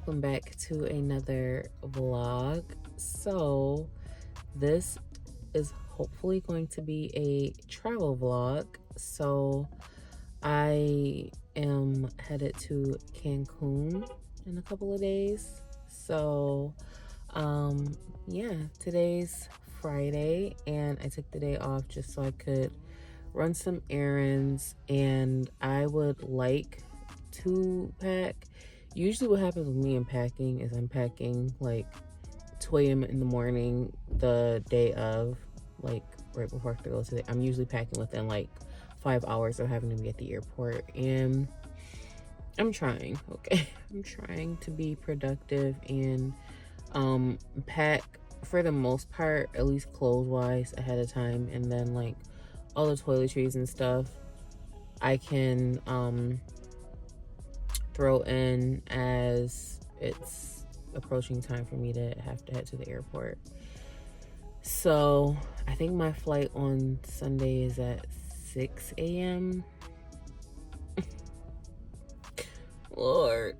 welcome back to another vlog. So this is hopefully going to be a travel vlog. So I am headed to Cancun in a couple of days. So yeah, today's Friday and I took the day off just so I could run some errands, and I would like to pack. Usually what happens with me in packing is I'm packing like 2 a.m. in the morning the day of, like right before I have to go to the, I'm usually packing within like 5 hours of having to be at the airport, and I'm trying, okay? I'm trying to be productive and pack for the most part, at least clothes wise, ahead of time, and then like all the toiletries and stuff I can throw in as it's approaching time for me to have to head to the airport. So I think my flight on Sunday is at 6 a.m. Lord.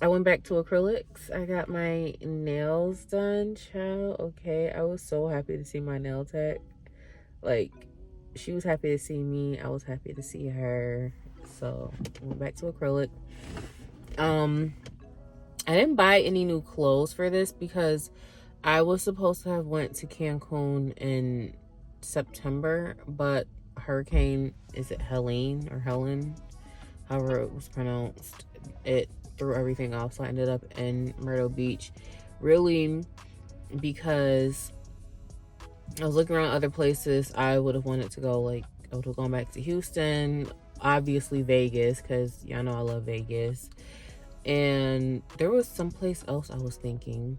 I went back to acrylics. I got my nails done, child. Okay, I was so happy to see my nail tech. Like, she was happy to see me. I was happy to see her. So, I went back to acrylic. I didn't buy any new clothes for this because I was supposed to have went to Cancun in September, but Hurricane, is it Helene or Helen? However it was pronounced, it threw everything off, so I ended up in Myrtle Beach, really because I was looking around other places. I would have wanted to go, like I would have gone back to Houston, obviously Vegas, because y'all know I love Vegas, and there was someplace else I was thinking.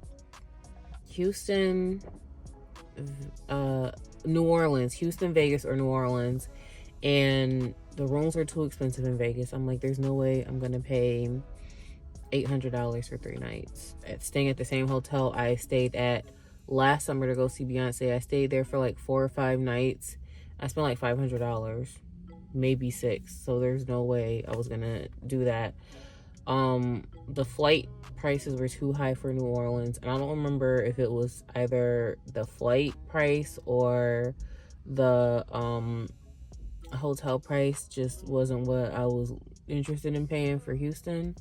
Houston, New Orleans, Houston, Vegas, or New Orleans, and the rooms were too expensive in Vegas. I'm like, there's no way I'm gonna pay $800 for 3 nights at staying at the same hotel I stayed at last summer to go see Beyonce. I stayed there for like 4 or 5 nights. I spent like $500, maybe 6. So there's no way I was gonna do that. The flight prices were too high for New Orleans, and I don't remember if it was either the flight price or the hotel price just wasn't what I was interested in paying for Houston.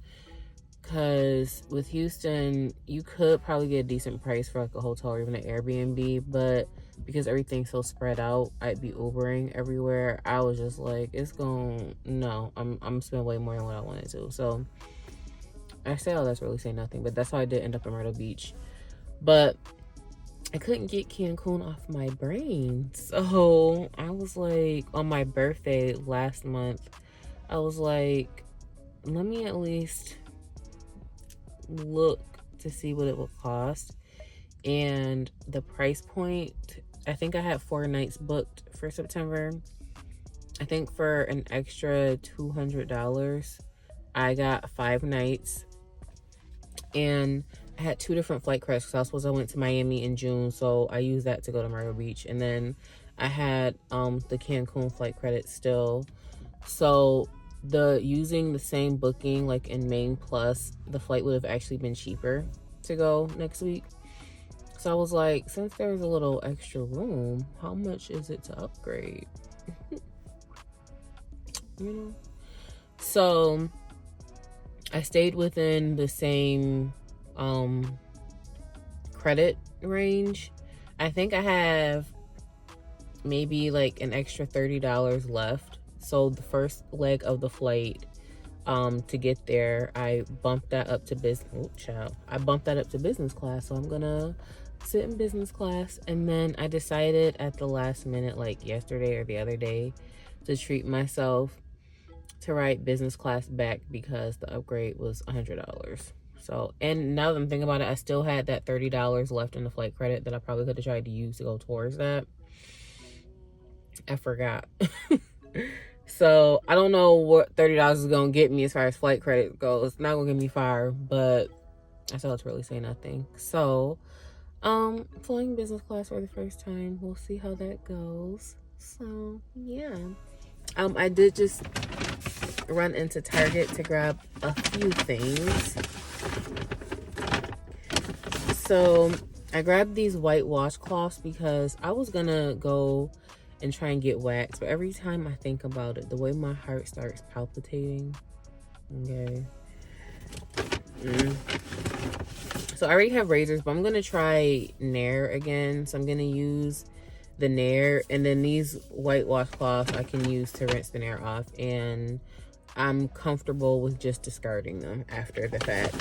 Because with Houston, you could probably get a decent price for like a hotel or even an Airbnb, but because everything's so spread out, I'd be Ubering everywhere. I was just like, I'm spending way more than what I wanted to. So I say all that's really saying nothing, but that's how I did end up in Myrtle Beach. But I couldn't get Cancun off my brain. So I was like, on my birthday last month, I was like, let me at least look to see what it would cost. And the price point, I think I had 4 nights booked for September. I think for an extra $200, I got 5 nights. And I had 2 different flight credits because I was supposed to went to Miami in June, so I used that to go to Myrtle Beach. And then I had the Cancun flight credit still. So using the same booking like in Main Plus, the flight would have actually been cheaper to go next week. So I was like, since there's a little extra room, how much is it to upgrade? You know? So I stayed within the same credit range. I think I have maybe like an extra $30 left. So the first leg of the flight to get there, I bumped that up to business class. So I'm gonna sit in business class. And then I decided at the last minute, like yesterday or the other day, to treat myself to ride business class back because the upgrade was $100. So, and now that I'm thinking about it, I still had that $30 left in the flight credit that I probably could have tried to use to go towards that. I forgot. So I don't know what $30 is gonna get me as far as flight credit goes. It's not gonna get me far, but I still have to really say nothing. So flying business class for the first time. We'll see how that goes. So yeah. I did just run into Target to grab a few things. So I grabbed these white washcloths because I was gonna go and try and get waxed, but every time I think about it, the way my heart starts palpitating. Okay. So I already have razors, but I'm gonna try Nair again. So I'm gonna use the Nair, and then these white washcloths I can use to rinse the Nair off, and I'm comfortable with just discarding them after the fact.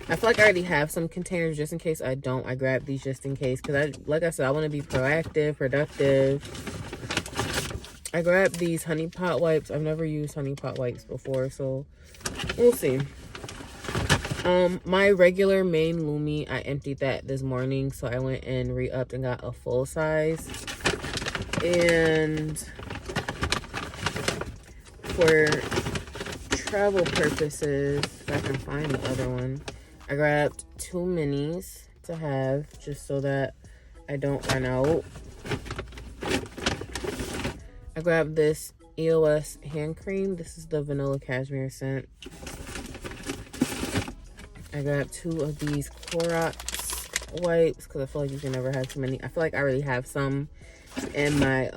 I feel like I already have some containers just in case I don't. I grabbed these just in case because like I said, I want to be proactive, productive. I grabbed these honey pot wipes. I've never used honey pot wipes before, so we'll see. My regular main Lumi, I emptied that this morning, so I went and re-upped and got a full size. And for travel purposes, if I can find the other one, I grabbed 2 minis to have just so that I don't run out. I grabbed this EOS hand cream. This is the vanilla cashmere scent. I grabbed 2 of these Clorox wipes because I feel like you can never have too many. I feel like I already have some in my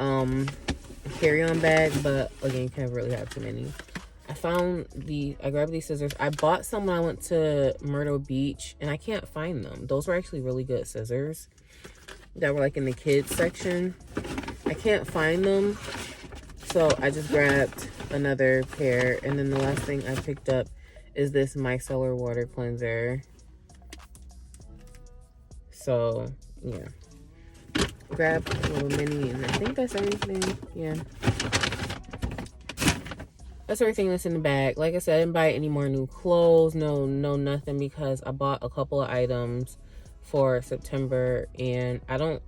carry-on bag, but again, you can never really have too many. I grabbed these scissors. I bought some when I went to Myrtle Beach, and I can't find them. Those were actually really good scissors that were like in the kids section. I can't find them, so I just grabbed another pair. And then the last thing I picked up is this micellar water cleanser. So yeah, grab a little mini, and I think that's everything. Yeah, that's everything that's in the bag. Like I said, I didn't buy any more new clothes, no nothing, because I bought a couple of items for September and I don't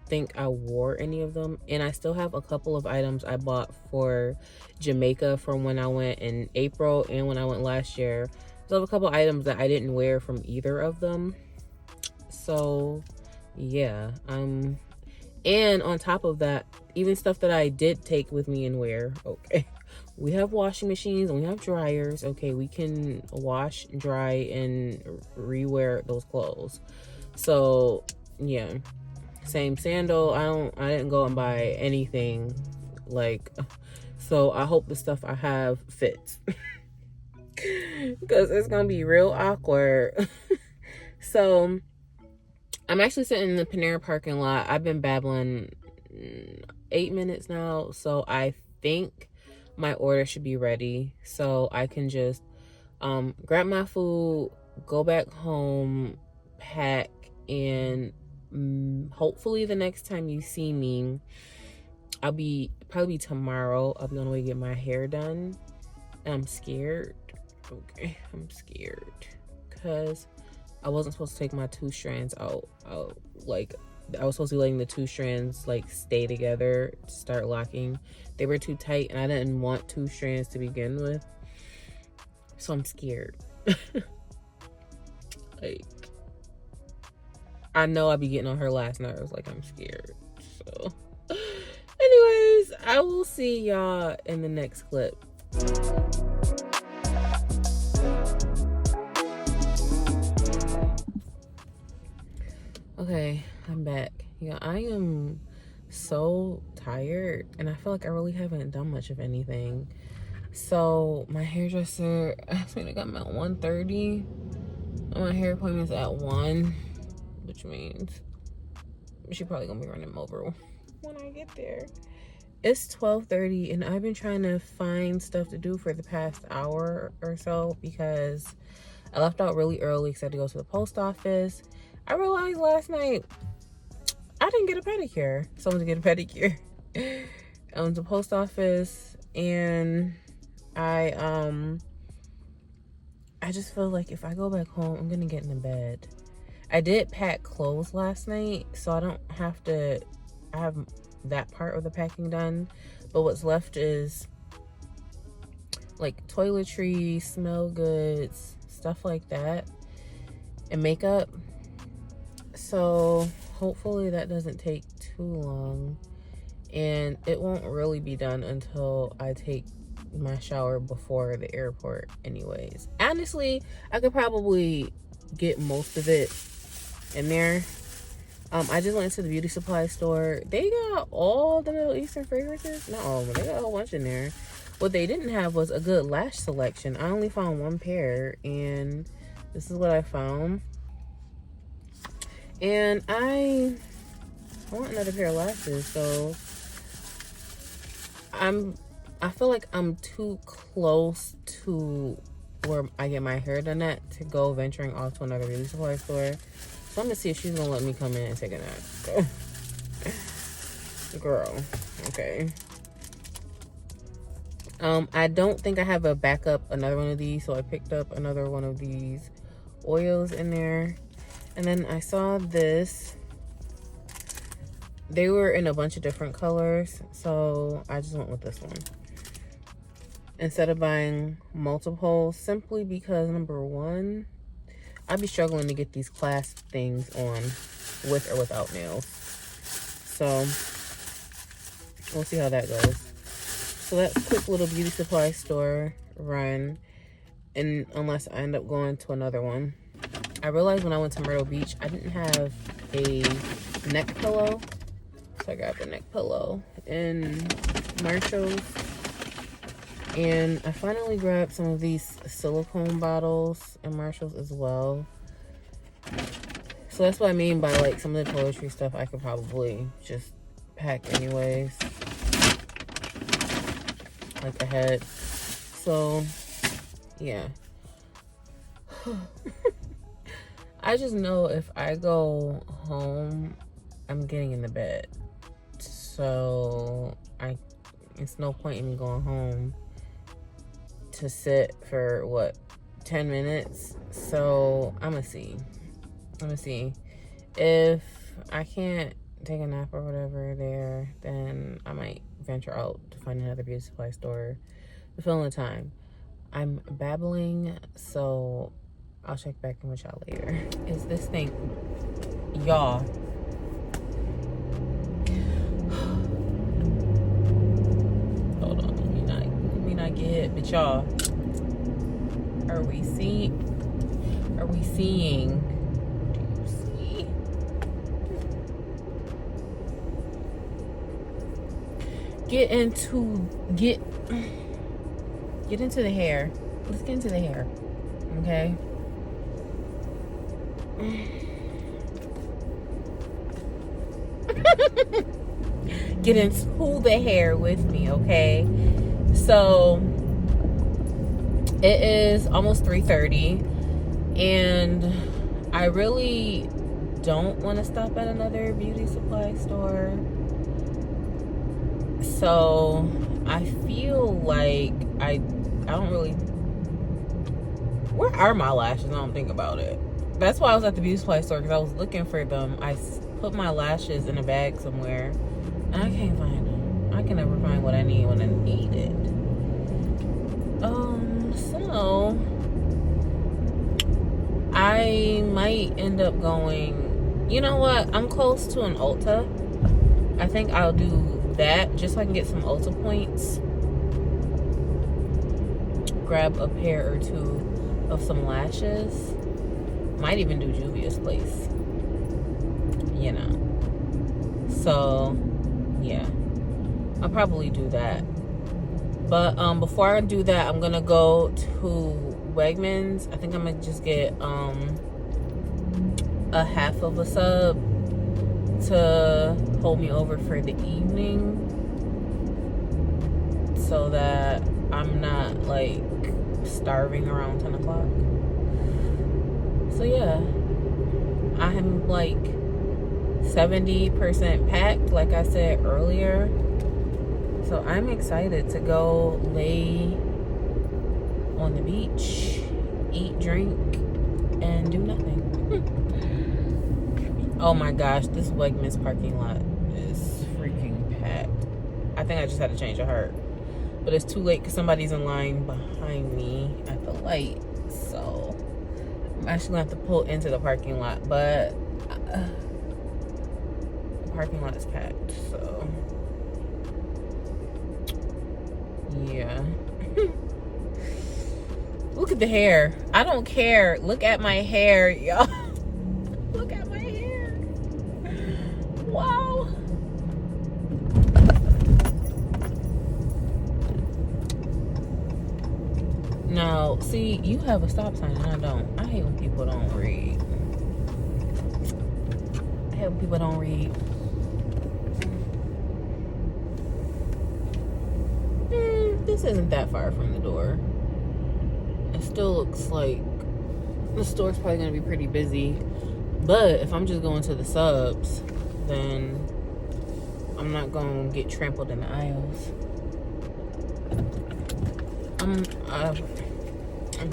think I wore any of them. And I still have a couple of items I bought for Jamaica from when I went in April and when I went last year. So I have a couple items that I didn't wear from either of them. So yeah, and on top of that, even stuff that I did take with me and wear, okay, we have washing machines and we have dryers. Okay, we can wash, dry, and rewear those clothes. So yeah, same sandal. I didn't go and buy anything, like, so I hope the stuff I have fits because it's gonna be real awkward. So I'm actually sitting in the Panera parking lot. I've been babbling 8 minutes now, so I think my order should be ready, so I can just grab my food, go back home, pack, and hopefully the next time you see me, probably tomorrow, I'll be on the way to get my hair done. I'm scared. Okay, I'm scared because I wasn't supposed to take my 2 strands out. Like, I was supposed to be letting the 2 strands like stay together to start locking. They were too tight and I didn't want 2 strands to begin with, so I'm scared. Like, I know I'll be getting on her last nerves. Like, I'm scared. So anyways, I will see y'all in the next clip. Okay, I'm back. Yeah, I am so tired and I feel like I really haven't done much of anything. So my hairdresser asked me to come at 1:30. My hair appointment's at 1, which means she probably gonna be running over when I get there. It's 12:30 and I've been trying to find stuff to do for the past hour or so because I left out really early because I had to go to the post office. I realized last night I didn't get a pedicure, so I went to get a pedicure. I went to the post office and I just feel like if I go back home, I'm gonna get in the bed. I did pack clothes last night, so I don't have to, I have that part of the packing done, but what's left is like toiletries, smell goods, stuff like that, and makeup. So hopefully that doesn't take too long, and it won't really be done until I take my shower before the airport anyways. Honestly, I could probably get most of it in there. I just went to the beauty supply store. They got all the Middle Eastern fragrances. Not all of them. They got a whole bunch in there. What they didn't have was a good lash selection. I only found one pair, and this is what I found. And I want another pair of lashes, so I feel like I'm too close to where I get my hair done at to go venturing off to another beauty supply store. So I'm gonna see if she's gonna let me come in and take a nap. Girl, okay. I don't think I have a backup, another one of these, so I picked up another one of these oils in there. And then I saw this. They were in a bunch of different colors, so I just went with this one instead of buying multiple, simply because, number one, I'd be struggling to get these clasp things on with or without nails. So we'll see how that goes. So that's a quick little beauty supply store run, and unless I end up going to another one. I realized when I went to Myrtle Beach, I didn't have a neck pillow. So I grabbed a neck pillow in Marshall's. And I finally grabbed some of these silicone bottles in Marshall's as well. So that's what I mean by, like, some of the toiletry stuff I could probably just pack anyways. Like ahead. So, yeah. I just know if I go home, I'm getting in the bed. So, it's no point in me going home to sit for, what, 10 minutes? So, I'm gonna see. If I can't take a nap or whatever there, then I might venture out to find another beauty supply store to fill in the time. I'm babbling, so I'll check back in with y'all later. Is this thing, y'all? Hold on, let me not get hit, but y'all, are we seeing? Do you see? Get into the hair. Let's get into the hair, okay? Get into the hair with me, okay? So it is almost 3:30, and I really don't want to stop at another beauty supply store. So I feel like I don't really. Where are my lashes? I don't think about it. That's why I was at the beauty supply store, because I was looking for them. I put my lashes in a bag somewhere, and I can't find them. I can never find what I need when I need it. So I might end up going. You know what? I'm close to an Ulta. I think I'll do that just so I can get some Ulta points. Grab a pair or two of some lashes. Might even do Juvia's Place, you know. So yeah, I'll probably do that. But before I do that, I'm gonna go to Wegmans. I think I'm gonna just get a half of a sub to hold me over for the evening, so that I'm not like starving around 10 o'clock. So yeah, I am like 70% packed, like I said earlier. So I'm excited to go lay on the beach, eat, drink, and do nothing. Oh my gosh, this Wegmans parking lot is freaking packed. I think I just had to change a heart. But it's too late because somebody's in line behind me at the light. So I'm actually going to have to pull into the parking lot. But the parking lot is packed. So yeah. Look at the hair. I don't care. Look at my hair, y'all. Look at my hair. Wow. Now, see, you have a stop sign and I don't. I hate when people don't read. I hate when people don't read. This isn't that far from the door. It still looks like the store's probably gonna be pretty busy. But if I'm just going to the subs, then I'm not gonna get trampled in the aisles. I'm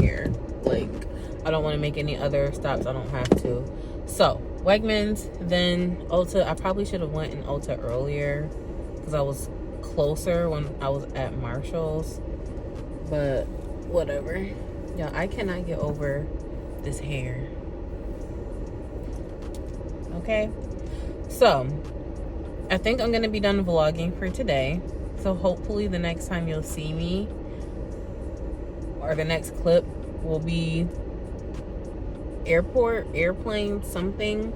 here. Like, I don't want to make any other stops. I don't have to. So, Wegmans, then Ulta. I probably should have went in Ulta earlier because I was closer when I was at Marshall's. But whatever. Yeah, I cannot get over this hair. Okay? So, I think I'm going to be done vlogging for today. So, hopefully the next time you'll see me, or the next clip, will be airport, airplane, something.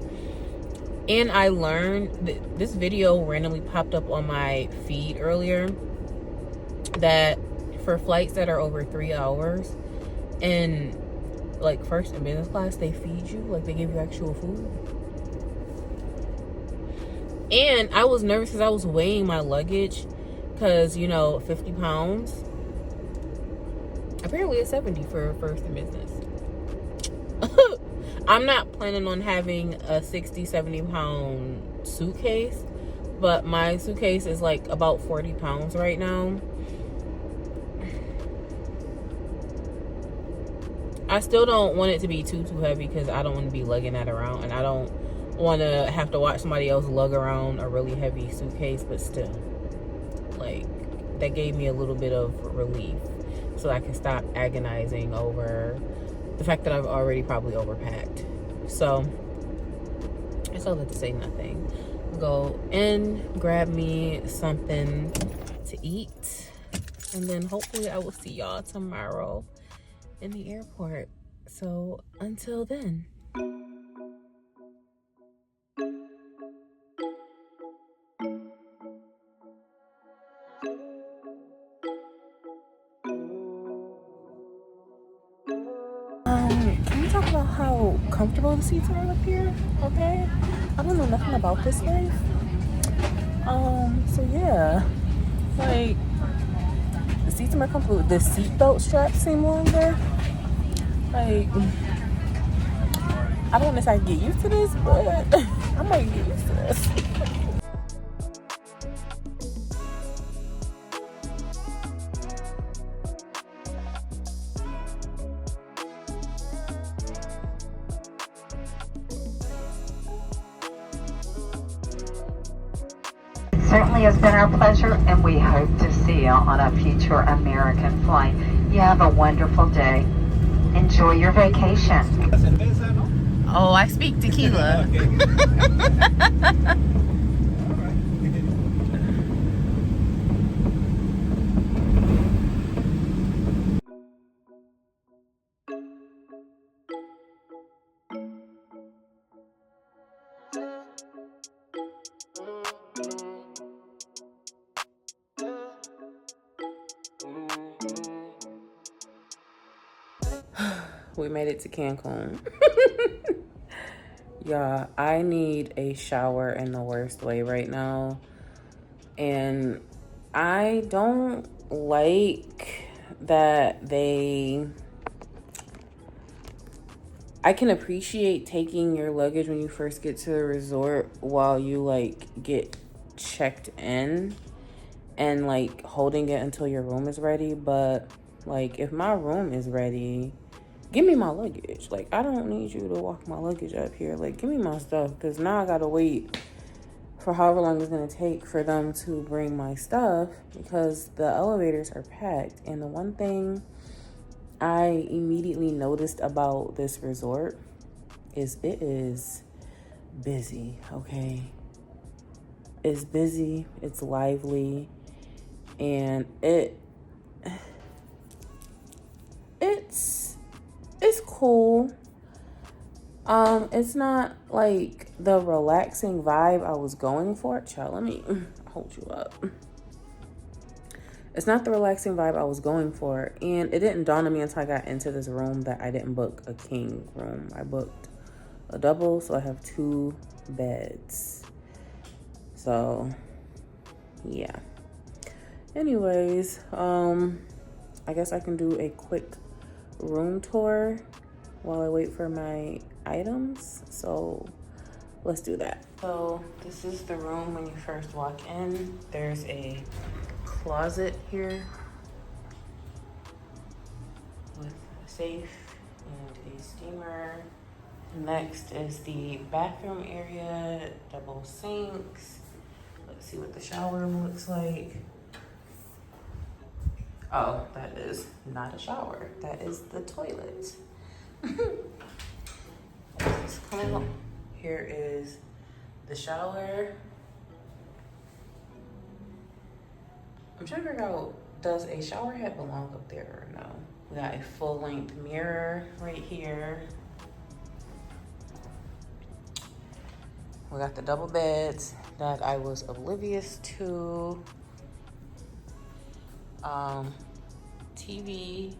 And I learned that this video randomly popped up on my feed earlier, that for flights that are over 3 hours, and like first and business class, they feed you, like they give you actual food. And I was nervous because I was weighing my luggage, because, you know, 50 pounds. Apparently it's 70 for first and business. I'm not planning on having a 60, 70 pound suitcase, but my suitcase is like about 40 pounds right now. I still don't want it to be too heavy because I don't want to be lugging that around, and I don't want to have to watch somebody else lug around a really heavy suitcase. But still, like, that gave me a little bit of relief, so I can stop agonizing over the fact that I've already probably overpacked. So I still have to say nothing. Go in, grab me something to eat, and then hopefully I will see y'all tomorrow in the airport. So until then. Can we talk about how comfortable the seats are up here? Okay, I don't know nothing about this life. So yeah, like, the seats are more comfortable. The seatbelt straps seem longer. Like, I don't know if I can get used to this, but I might get used to this. Certainly has been our pleasure, and we hope to see you on a future American flight. You have a wonderful day. Enjoy your vacation. Oh, I speak tequila. We made it to Cancun. Y'all, I need a shower in the worst way right now. And I don't like that I can appreciate taking your luggage when you first get to the resort while you like get checked in and like holding it until your room is ready. But like, if my room is ready, give me my luggage. Like, I don't need you to walk my luggage up here. Like, give me my stuff, because now I gotta wait for however long it's gonna take for them to bring my stuff, because the elevators are packed. And the one thing I immediately noticed about this resort is it is busy, okay? It's busy, it's lively, and cool. It's not like the relaxing vibe I was going for. Child, let me hold you up. It's not the relaxing vibe I was going for. And it didn't dawn on me until I got into this room that I didn't book a king room. I booked a double, so I have 2 beds. So, yeah. Anyways, I guess I can do a quick room tour while I wait for my items. So let's do that. So this is the room when you first walk in. There's a closet here with a safe and a steamer. Next is the bathroom area, double sinks. Let's see what the shower room looks like. Oh, that is not a shower. That is the toilet. Here is the shower. I'm trying to figure out, does a shower head belong up there or no? We got a full-length mirror right here. We got the double beds that I was oblivious to. TV.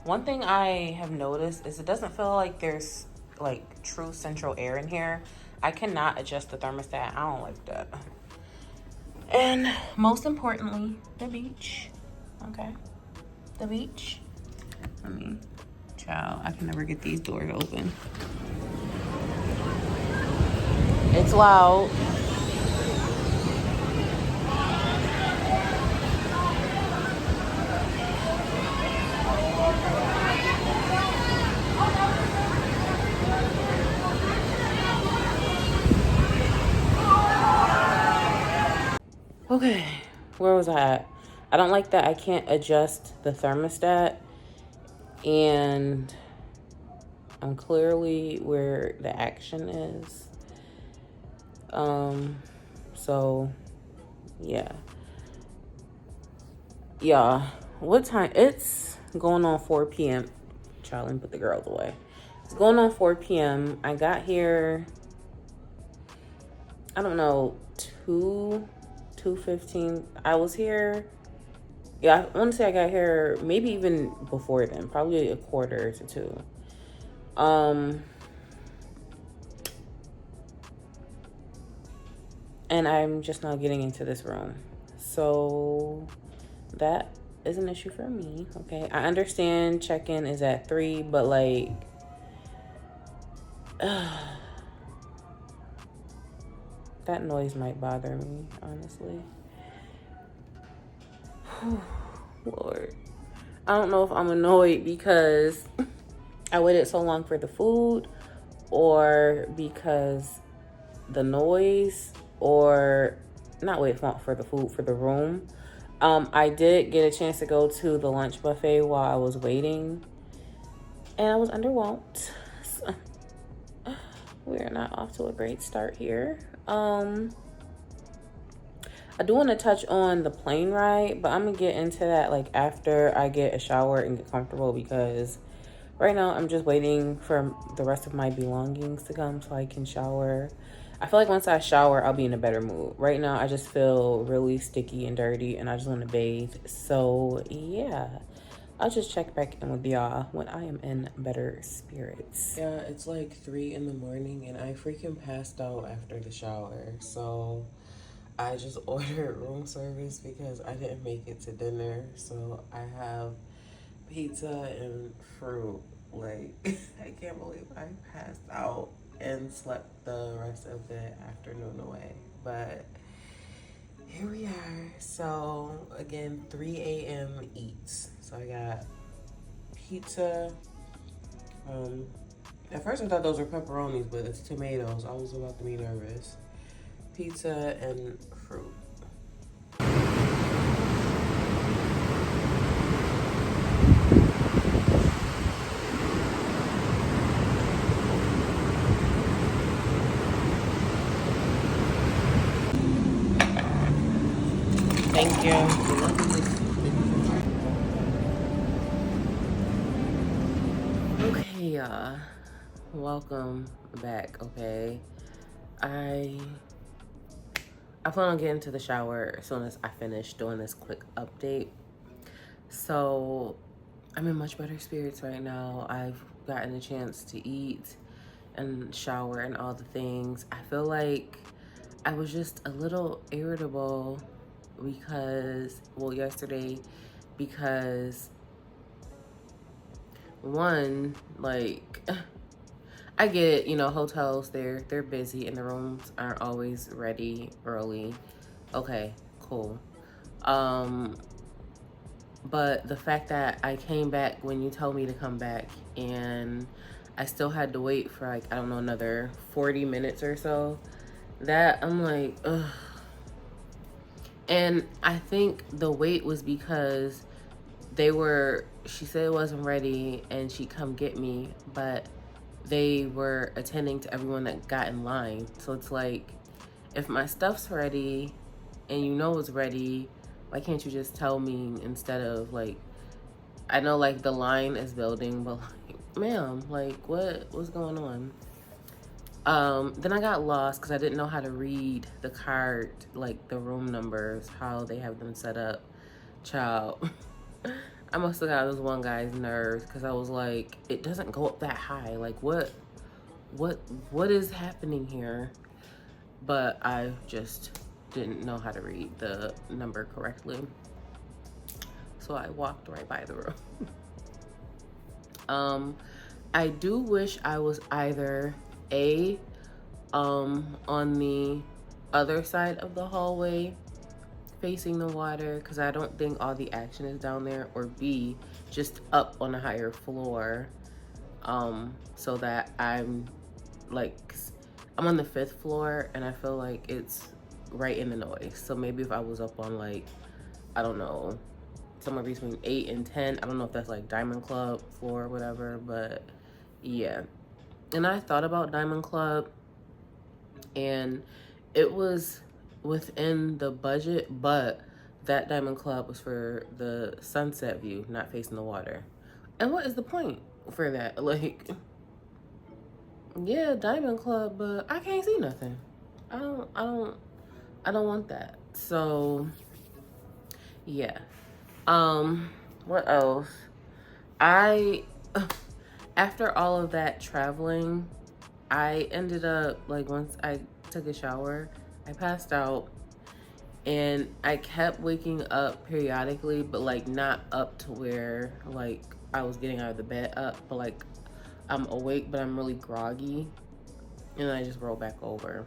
One thing I have noticed is it doesn't feel like there's like true central air in here. I cannot adjust the thermostat. I don't like that. And most importantly, the beach. Okay, the beach. Child, I can never get these doors open. It's loud. Okay, where was I at? I don't like that I can't adjust the thermostat, and I'm clearly where the action is. So yeah. Yeah, what time? It's going on 4 p.m. Child, let me put the girls away. It's going on 4 p.m. I got here, I don't know, 2:15. I was here, yeah, I want to say I got here maybe even before then, probably a quarter to 2. And I'm just now getting into this room. So that is an issue for me, okay? I understand check-in is at 3, but like, that noise might bother me, honestly. Lord. I don't know if I'm annoyed because I waited so long for the food, or because the noise, or not wait for the food, for the room. I did get a chance to go to the lunch buffet while I was waiting, and I was underwhelmed. So, we are not off to a great start here. I do want to touch on the plane ride, but I'm gonna get into that like after I get a shower and get comfortable, because right now I'm just waiting for the rest of my belongings to come so I can shower. I feel like once I shower, I'll be in a better mood. Right now, I just feel really sticky and dirty, and I just want to bathe. So yeah, I'll just check back in with y'all when I am in better spirits. Yeah, it's like 3 in the morning, and I freaking passed out after the shower. So I just ordered room service because I didn't make it to dinner. So I have pizza and fruit. Like, I can't believe I passed out and slept the rest of the afternoon away. But here we are. So again, 3 a.m. eats. So I got pizza. At first I thought those were pepperonis, but it's tomatoes. I was about to be nervous. Pizza and fruit. Thank you. Yeah, welcome back. Okay, I plan on getting to the shower as soon as I finish doing this quick update. So I'm in much better spirits right now. I've gotten a chance to eat and shower and all the things. I feel like I was just a little irritable because, well, yesterday, because one, like, I get it, you know, hotels, they're busy and the rooms aren't always ready early. Okay, cool. Um, but the fact that I came back when you told me to come back and I still had to wait for like, I don't know, another 40 minutes or so, that I'm like, ugh. And I think the wait was because she said it wasn't ready and she'd come get me, but they were attending to everyone that got in line. So it's like, if my stuff's ready and you know it's ready, why can't you just tell me instead of like, I know like the line is building, but like, ma'am, like what's going on? Then I got lost because I didn't know how to read the card, like the room numbers, how they have them set up. Child, I must have got this one guy's nerves because I was like, it doesn't go up that high. Like what is happening here? But I just didn't know how to read the number correctly. So I walked right by the room. I do wish I was either on the other side of the hallway facing the water, because I don't think all the action is down there, or B, just up on a higher floor, so that I'm on the 5th floor and I feel like it's right in the noise. So maybe if I was up on like, I don't know, somewhere between 8 and 10, I don't know if that's like Diamond Club floor or whatever, but yeah. And I thought about Diamond Club and it was within the budget, but that Diamond Club was for the sunset view, not facing the water. And what is the point for that? Like, yeah, Diamond Club, but I can't see nothing. I don't want that. So yeah. What else? I after all of that traveling, I ended up like, once I took a shower, I passed out and I kept waking up periodically, but like not up to where like I was getting out of the bed up, but like I'm awake but I'm really groggy, and then I just rolled back over.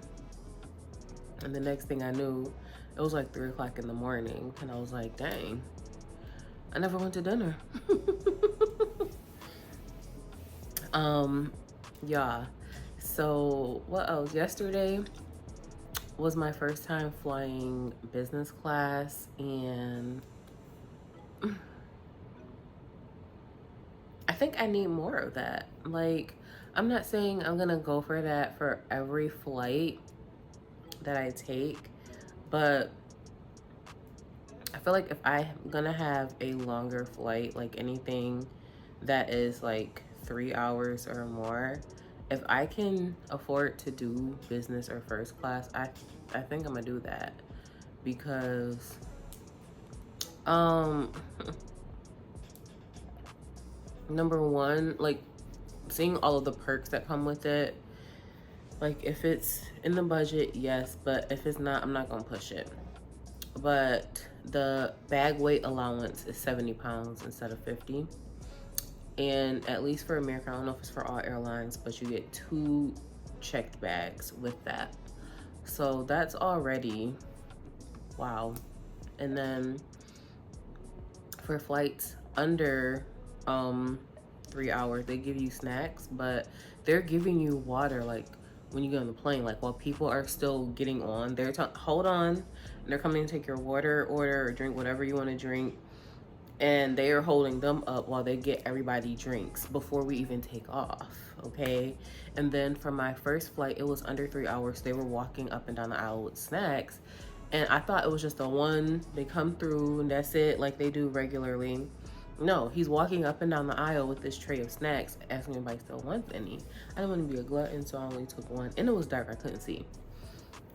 And the next thing I knew, it was like 3 o'clock in the morning, and I was like, dang, I never went to dinner. Yeah. So what else? Yesterday was my first time flying business class, and I think I need more of that. Like, I'm not saying I'm gonna go for that for every flight that I take, but I feel like if I'm gonna have a longer flight, like anything that is like 3 hours or more, if I can afford to do business or first class, I think I'm gonna do that, because number one, like seeing all of the perks that come with it. Like if it's in the budget, yes, but if it's not, I'm not gonna push it. But the bag weight allowance is 70 pounds instead of 50. And at least for American, I don't know if it's for all airlines, but you get 2 checked bags with that. So that's already, wow. And then for flights under 3 hours, they give you snacks, but they're giving you water like when you get on the plane. Like while people are still getting on, they're hold on, and they're coming to take your water order or drink whatever you want to drink, and they are holding them up while they get everybody drinks before we even take off. Okay. And then for my first flight, it was under 3 hours. They were walking up and down the aisle with snacks, and I thought it was just the one, they come through and that's it, like they do regularly. No, he's walking up and down the aisle with this tray of snacks, asking if anybody still wants any. I didn't want to be a glutton, so I only took one. And it was dark, I couldn't see.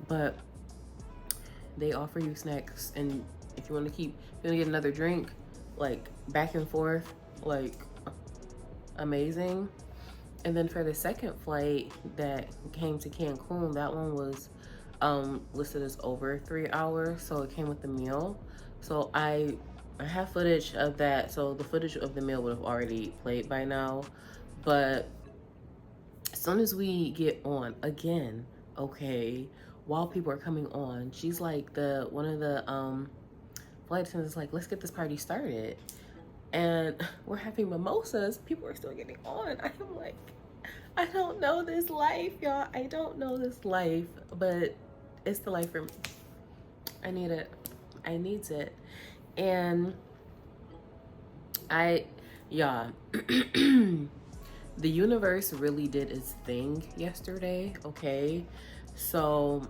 But they offer you snacks, and if you want to get another drink, like back and forth, like amazing. And then for the second flight that came to Cancun, that one was listed as over 3 hours, so it came with the meal. So I have footage of that, so the footage of the meal would have already played by now. But as soon as we get on again, okay, while people are coming on, she's like, one of the flight attendants like, let's get this party started. And we're having mimosas, people are still getting on. I'm like, I don't know this life, y'all. I don't know this life, but it's the life for me. I need it. I need it. And y'all, the universe really did its thing yesterday, okay? So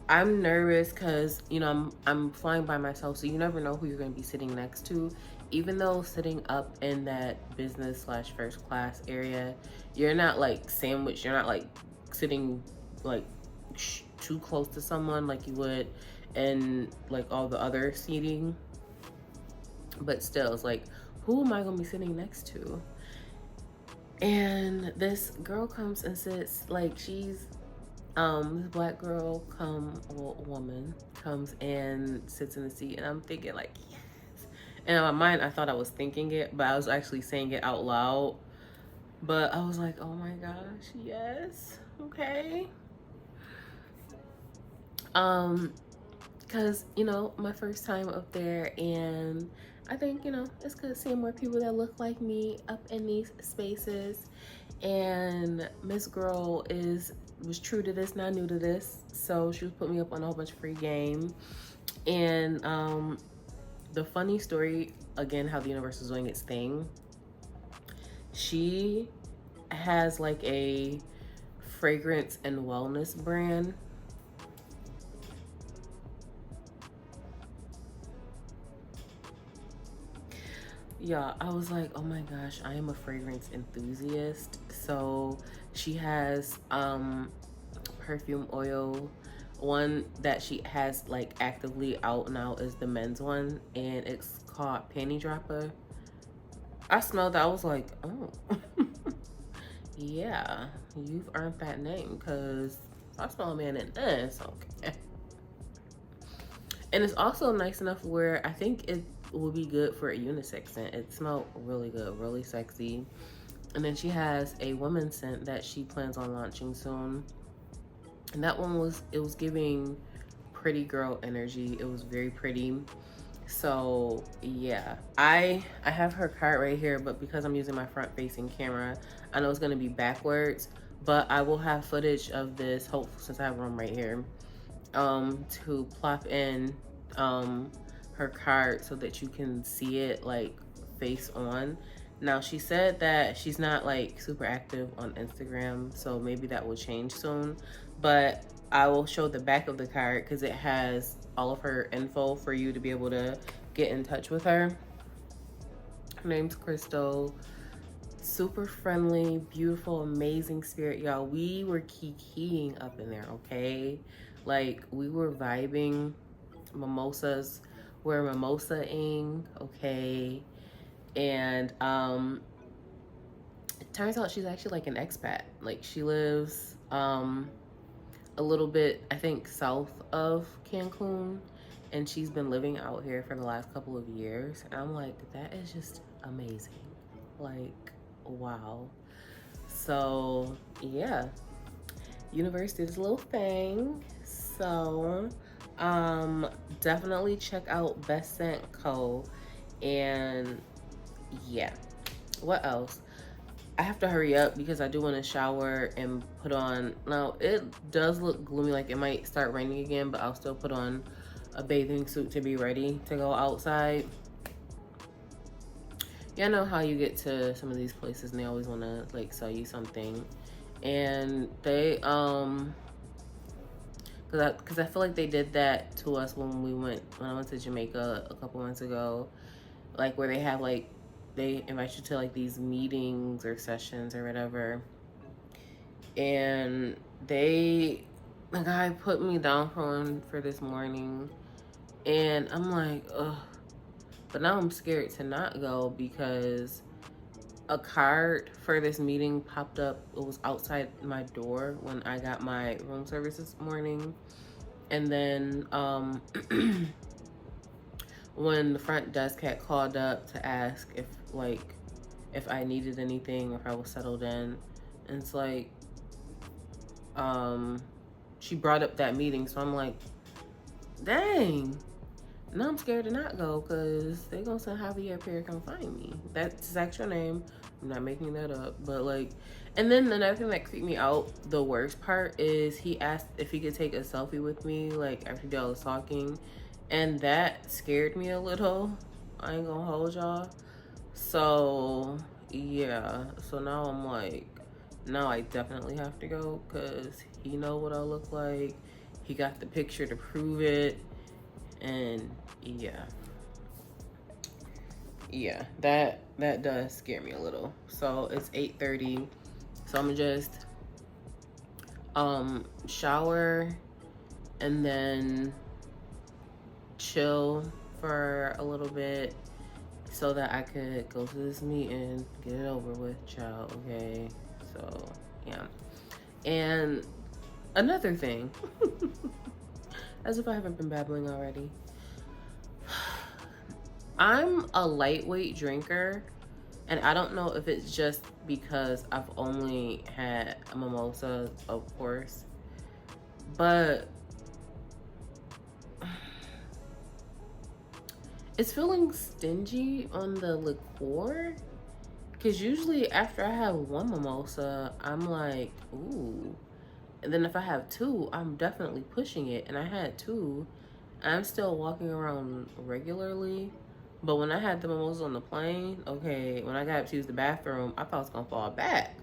I'm nervous because, you know, I'm flying by myself, so you never know who you're going to be sitting next to. Even though sitting up in that business / first class area, you're not like sandwiched, you're not like sitting like too close to someone like you would in like all the other seating. But still, it's like, who am I going to be sitting next to? And this girl comes and sits, like, she's this black girl woman comes and sits in the seat, and I'm thinking like, yes. And in my mind, I thought I was thinking it, but I was actually saying it out loud. But I was like, oh my gosh, yes, okay. Because, you know, my first time up there, and I think, you know, it's good seeing more people that look like me up in these spaces. And Miss Girl was true to this, not new to this. So she was putting me up on a whole bunch of free game. And the funny story, again, how the universe is doing its thing. She has like a fragrance and wellness brand. Yeah, I was like, oh my gosh, I am a fragrance enthusiast. So she has perfume oil. One that she has like actively out now is the men's one, and it's called Panty Dropper. I smelled that, I was like, oh yeah, you've earned that name, because I smell a man in this, okay. And it's also nice enough where I think it will be good for a unisex scent. It smelled really good, really sexy. And then she has a women's scent that she plans on launching soon. And that one was giving pretty girl energy. It was very pretty. So yeah, I have her card right here, but because I'm using my front facing camera, I know it's gonna be backwards, but I will have footage of this, hopefully, since I have room right here, to plop in her card so that you can see it like face on. Now, she said that she's not like super active on Instagram, so maybe that will change soon, but I will show the back of the card because it has all of her info for you to be able to get in touch with her. Her name's Crystal. Super friendly, beautiful, amazing spirit, y'all. We were kikiing up in there, okay? Like, we were vibing. Mimosas, we're mimosa-ing, okay? And it turns out she's actually like an expat. Like, she lives a little bit, I think, south of Cancun, and she's been living out here for the last couple of years. And I'm like, that is just amazing. Like, wow. So yeah, universe did its little thing. So definitely check out Best Scent Co. And yeah, what else? I have to hurry up because I do want to shower and put on, now it does look gloomy, like it might start raining again, but I'll still put on a bathing suit to be ready to go outside. Y'all know how you get to some of these places and they always want to like sell you something, and they because I feel like they did that to us when I went to Jamaica a couple months ago. like where they have like, they invite you to like these meetings or sessions or whatever. And the guy put me down for one for this morning, and I'm like, ugh. But now I'm scared to not go because a card for this meeting popped up. It was outside my door when I got my room service this morning. And then when the front desk had called up to ask if I needed anything, if I was settled in, and it's like she brought up that meeting, so I'm like, dang. Now I'm scared to not go because they're gonna send Javier up here to come find me. That's his actual name. I'm not making that up. But like, and then another thing that creeped me out, the worst part is he asked if he could take a selfie with me, like after y'all was talking. And that scared me a little. I ain't gonna hold y'all. So yeah. So now I'm like, now I definitely have to go because he know what I look like. He got the picture to prove it. And yeah, that does scare me a little. So it's 8:30, so I'm gonna just shower and then chill for a little bit so that I could go to this meeting, get it over with, child. Okay, so yeah. And another thing, as if I haven't been babbling already, I'm a lightweight drinker, and I don't know if it's just because I've only had a mimosa, of course, but it's feeling stingy on the liqueur, because usually after I have one mimosa, I'm like, ooh. And then if I have two, I'm definitely pushing it. And I had two. I'm still walking around regularly. But when I had the mimosa on the plane, okay, when I got up to use the bathroom, I thought I was going to fall back.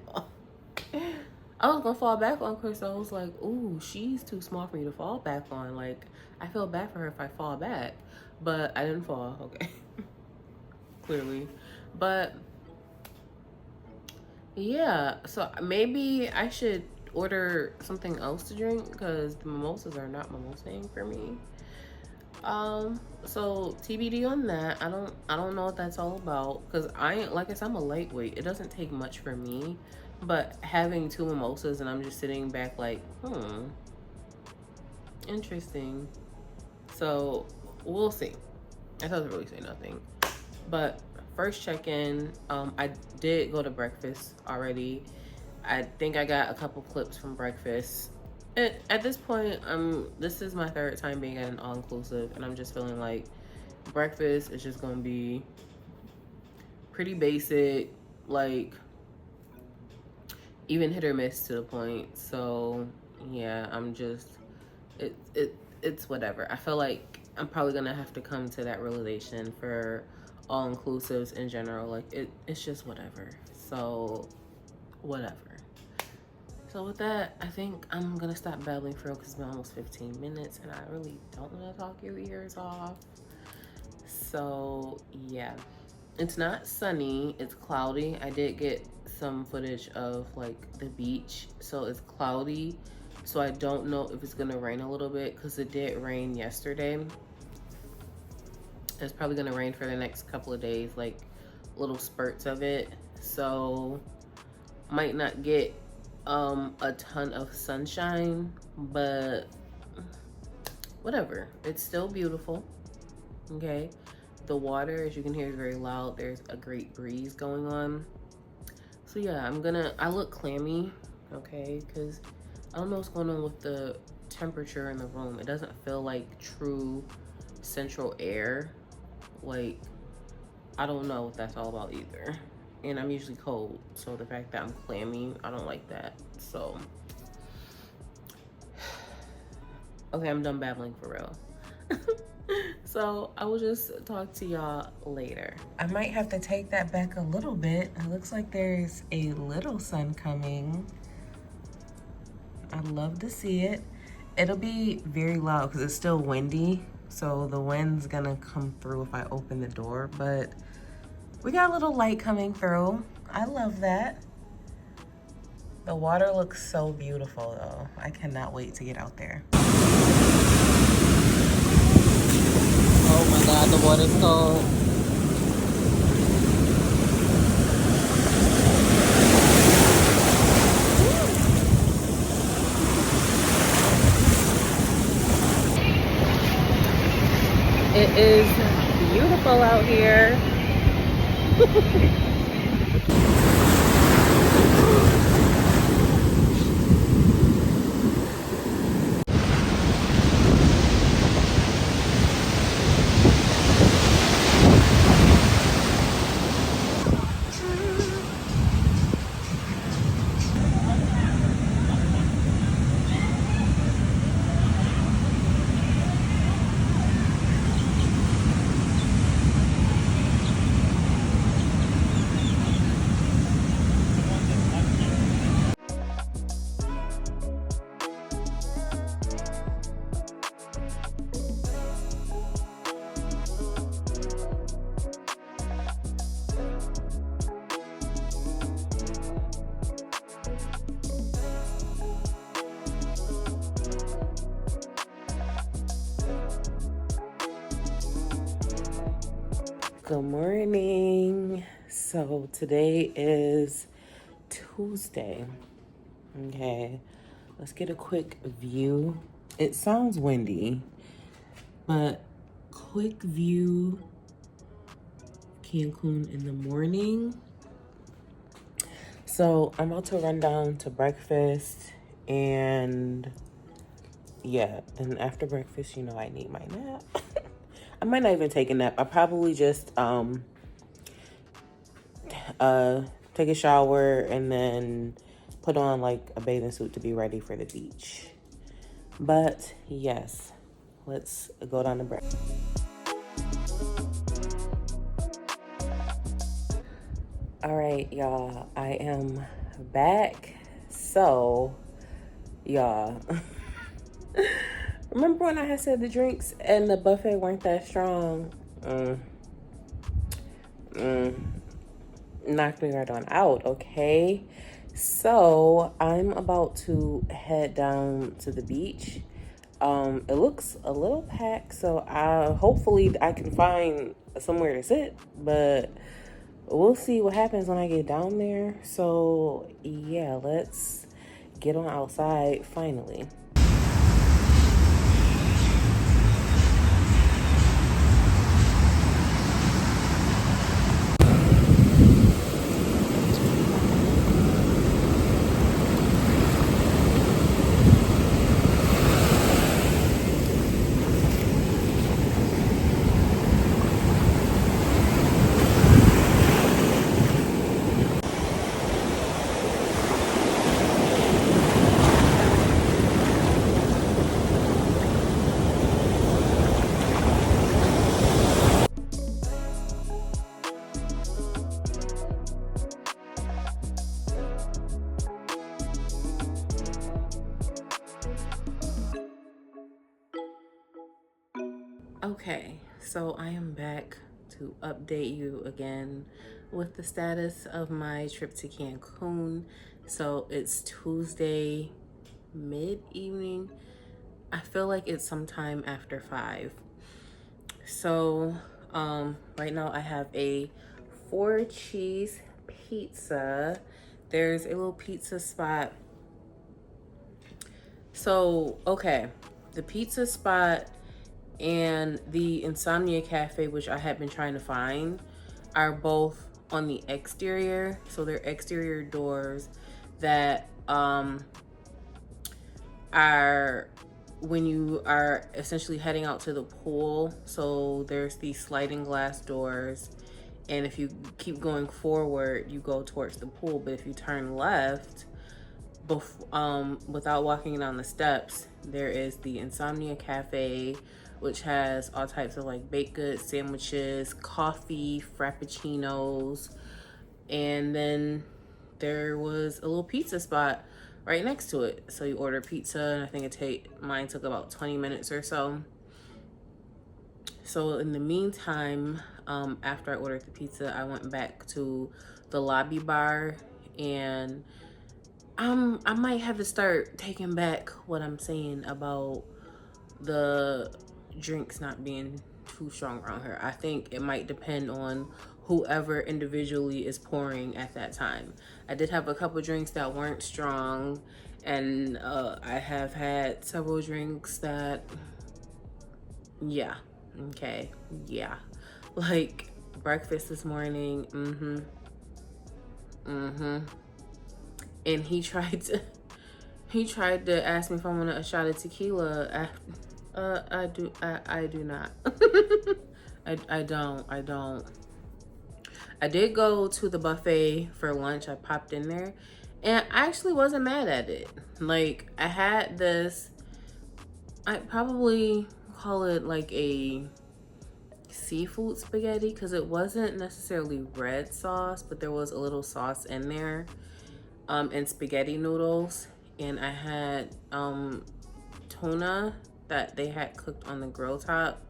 I was going to fall back on Chris. I was like, ooh, she's too small for me to fall back on. Like, I feel bad for her if I fall back. But I didn't fall, okay. Clearly. But yeah, so maybe I should order something else to drink because the mimosas are not mimosing for me. So TBD on that. I don't know what that's all about because like I said, I'm a lightweight. It doesn't take much for me, but having two mimosas and I'm just sitting back like, interesting. So we'll see. I doesn't really say nothing, but first check-in, I did go to breakfast already. I think I got a couple clips from breakfast. At this point, this is my third time being at an all-inclusive, and I'm just feeling like breakfast is just gonna be pretty basic, like even hit or miss to the point. So yeah, I'm just it's whatever. I feel like I'm probably gonna have to come to that realization for all-inclusives in general. Like it's just whatever. So whatever. So with that, I think I'm gonna stop babbling for real because it's been almost 15 minutes and I really don't want to talk your ears off. So yeah, it's not sunny, it's cloudy. I did get some footage of like the beach, so it's cloudy. So I don't know if it's gonna rain a little bit because it did rain yesterday. It's probably gonna rain for the next couple of days, like little spurts of it. So might not get a ton of sunshine, but whatever. It's still beautiful. Okay. The water, as you can hear, is very loud. There's a great breeze going on. So yeah, I look clammy, okay, because I don't know what's going on with the temperature in the room. It doesn't feel like true central air. Like, I don't know what that's all about either. And I'm usually cold, so the fact that I'm clammy, I don't like that. So okay, I'm done babbling for real. So I will just talk to y'all later. I might have to take that back a little bit. It looks like there's a little sun coming. I'd love to see it. It'll be very loud because it's still windy. so the wind's gonna come through if I open the door, but we got a little light coming through. I love that. The water looks so beautiful though. I cannot wait to get out there. Oh my God, the water's cold. It is beautiful out here. Good morning. So today is Tuesday. Okay, let's get a quick view. It sounds windy, but quick view Cancun in the morning. So I'm about to run down to breakfast, and yeah, then after breakfast, you know, I need my nap. I might not even take a nap. I probably just take a shower and then put on like a bathing suit to be ready for the beach. But yes, let's go down to breakfast. All right, y'all, I am back. So, y'all, remember when I had said the drinks and the buffet weren't that strong? Knocked me right on out, okay? So, I'm about to head down to the beach. It looks a little packed, so hopefully I can find somewhere to sit, but we'll see what happens when I get down there. So, yeah, let's get on outside finally. Okay, so I am back to update you again with the status of my trip to Cancun. So it's Tuesday mid-evening. I feel like it's sometime after 5. So right now I have a 4-cheese pizza. There's a little pizza spot. So okay, the pizza spot and the Insomnia Cafe, which I had been trying to find, are both on the exterior. So they're exterior doors that are when you are essentially heading out to the pool. So there's these sliding glass doors, and if you keep going forward, you go towards the pool. But if you turn left, without walking down the steps, there is the Insomnia Cafe, which has all types of like baked goods, sandwiches, coffee, frappuccinos, and then there was a little pizza spot right next to it. So you order pizza, and I think mine took about 20 minutes or so. So in the meantime, after I ordered the pizza, I went back to the lobby bar, and I might have to start taking back what I'm saying about the drinks not being too strong around here. I think it might depend on whoever individually is pouring at that time. I did have a couple drinks that weren't strong, and I have had several drinks that, yeah, okay, yeah, like breakfast this morning. And he tried to ask me if I want a shot of tequila. I do not. I don't. I did go to the buffet for lunch. I popped in there, and I actually wasn't mad at it. Like, I had this, I probably call it like a seafood spaghetti, because it wasn't necessarily red sauce, but there was a little sauce in there, and spaghetti noodles. And I had tuna that they had cooked on the grill top.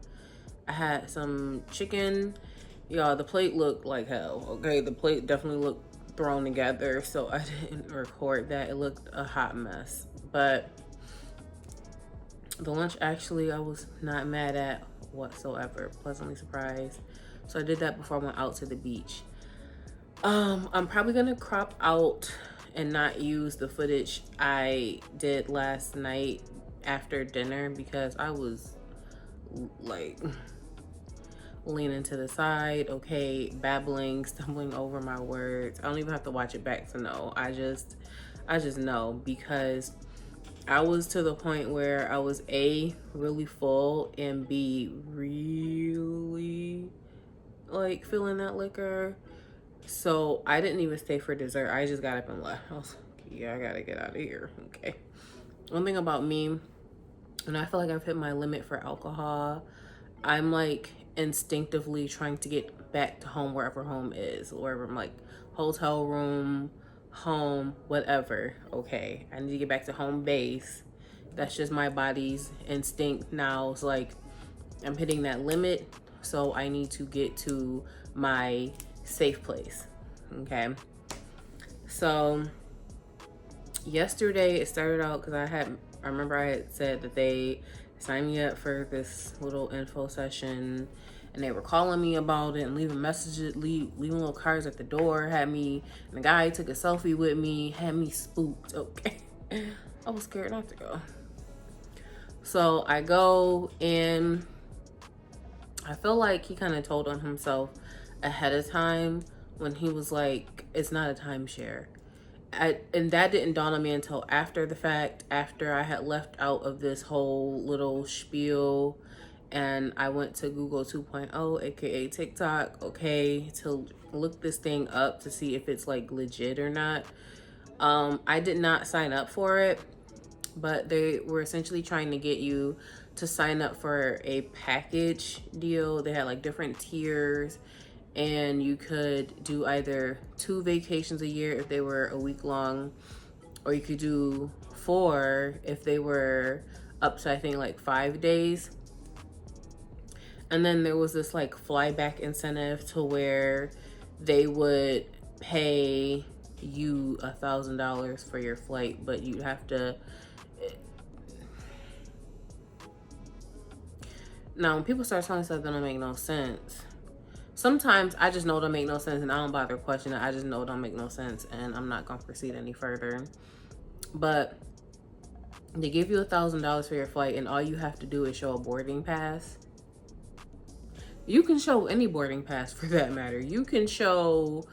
I had some chicken. Y'all, the plate looked like hell, okay? The plate definitely looked thrown together, so I didn't record that. It looked a hot mess. But the lunch, actually, I was not mad at whatsoever. Pleasantly surprised. So I did that before I went out to the beach. I'm probably gonna crop out and not use the footage I did last night after dinner, because I was like leaning to the side, okay, babbling, stumbling over my words. I don't even have to watch it back to know. I just know, because I was to the point where I was A, really full, and B, really like feeling that liquor. So I didn't even stay for dessert. I just got up and left. I was like, yeah, I gotta get out of here. Okay. One thing about me, and I feel like I've hit my limit for alcohol, I'm like instinctively trying to get back to home, wherever home is, wherever I'm, like hotel room, home, whatever. Okay, I need to get back to home base. That's just my body's instinct now. It's like I'm hitting that limit, so I need to get to my safe place. Okay, so yesterday it started out because I remember I had said that they signed me up for this little info session, and they were calling me about it and leaving messages, leaving little cards at the door. Had me, and the guy took a selfie with me, had me spooked. Okay, I was scared not to go. So I go, and I feel like he kind of told on himself ahead of time when he was like, it's not a timeshare. And that didn't dawn on me until after the fact, after I had left out of this whole little spiel, and I went to Google 2.0, aka TikTok, okay, to look this thing up to see if it's like legit or not. I did not sign up for it, but they were essentially trying to get you to sign up for a package deal. They had like different tiers, and you could do either 2 vacations a year if they were a week long, or you could do 4 if they were up to, I think, like 5 days. And then there was this like flyback incentive to where they would pay you $1,000 for your flight, but you'd have to. Now, when people start telling stuff that don't make no sense, sometimes I just know it don't make no sense, and I don't bother questioning it. I just know it don't make no sense, and I'm not gonna proceed any further. But they give you $1,000 for your flight, and all you have to do is show a boarding pass. You can show any boarding pass for that matter. You can show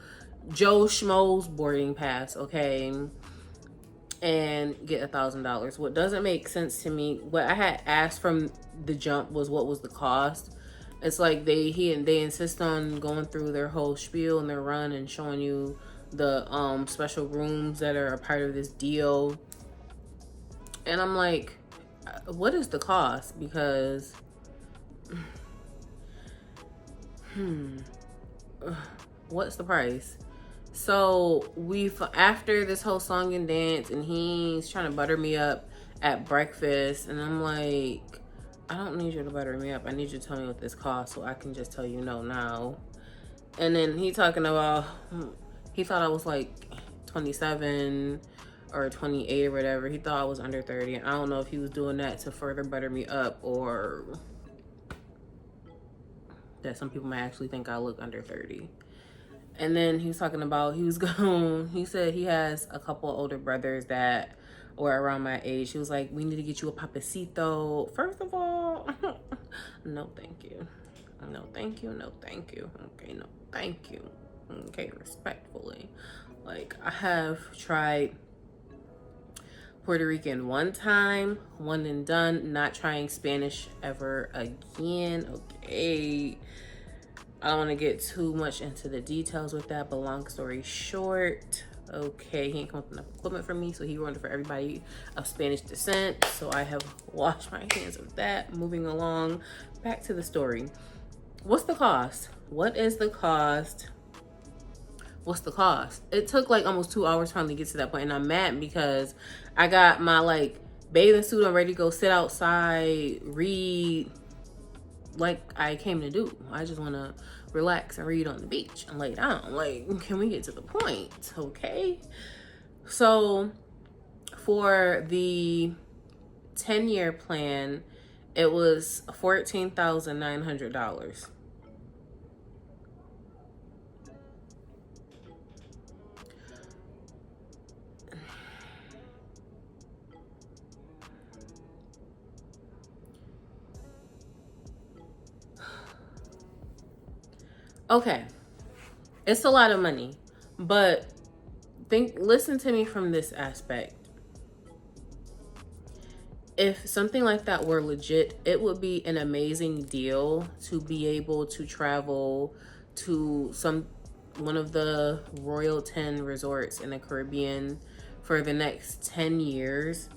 Joe Schmo's boarding pass, okay, and get $1,000. What doesn't make sense to me, what I had asked from the jump was, what was the cost? It's like they insist on going through their whole spiel and their run and showing you the special rooms that are a part of this deal. And I'm like, what is the cost? Because what's the price? So after this whole song and dance, and he's trying to butter me up at breakfast, and I'm like, I don't need you to butter me up. I need you to tell me what this costs so I can just tell you no now. And then he talking about, he thought I was like 27 or 28 or whatever. He thought I was under 30. And I don't know if he was doing that to further butter me up or that some people might actually think I look under 30. And then he was talking about, he said he has a couple older brothers that were around my age. He was like, we need to get you a papacito. First of all, no, thank you. No, thank you. No, thank you. Okay, no, thank you. Okay, respectfully. Like, I have tried Puerto Rican one time, one and done, not trying Spanish ever again. Okay. I don't want to get too much into the details with that, but long story short, okay, he ain't come up with enough equipment for me, so he ordered for everybody of Spanish descent. So I have washed my hands of that. Moving along, back to the story. What's the cost? What is the cost? What's the cost? It took like almost 2 hours finally to get to that point, and I'm mad because I got my like bathing suit. I'm ready to go sit outside, read like I came to do. I just want to relax and read on the beach and lay down. Like, can we get to the point? Okay. So for the 10-year plan, it was $14,900. Okay, it's a lot of money, but listen to me from this aspect. If something like that were legit, it would be an amazing deal to be able to travel to one of the Royal 10 resorts in the Caribbean for the next 10 years,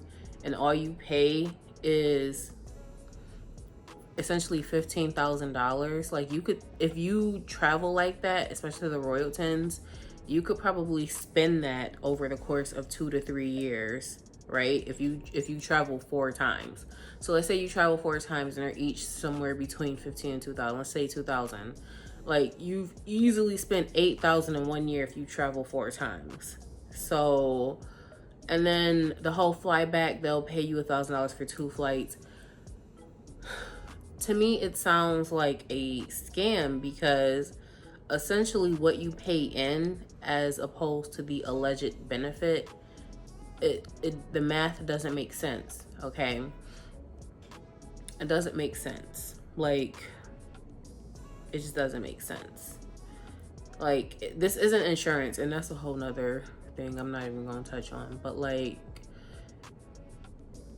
and all you pay is essentially $15,000. Like, you could, if you travel like that, especially the Royal 10s, you could probably spend that over the course of 2 to 3 years, right? If you travel 4 times. So let's say you travel 4 times and they're each somewhere between 15 and 2,000. Let's say 2,000. Like, you've easily spent 8,000 in 1 year if you travel 4 times. So, and then the whole fly back, they'll pay you $1,000 for 2 flights. To me, it sounds like a scam because essentially what you pay in as opposed to the alleged benefit, the math doesn't make sense, okay? It doesn't make sense. Like, it just doesn't make sense. Like, this isn't insurance, and that's a whole nother thing I'm not even gonna touch on, but like,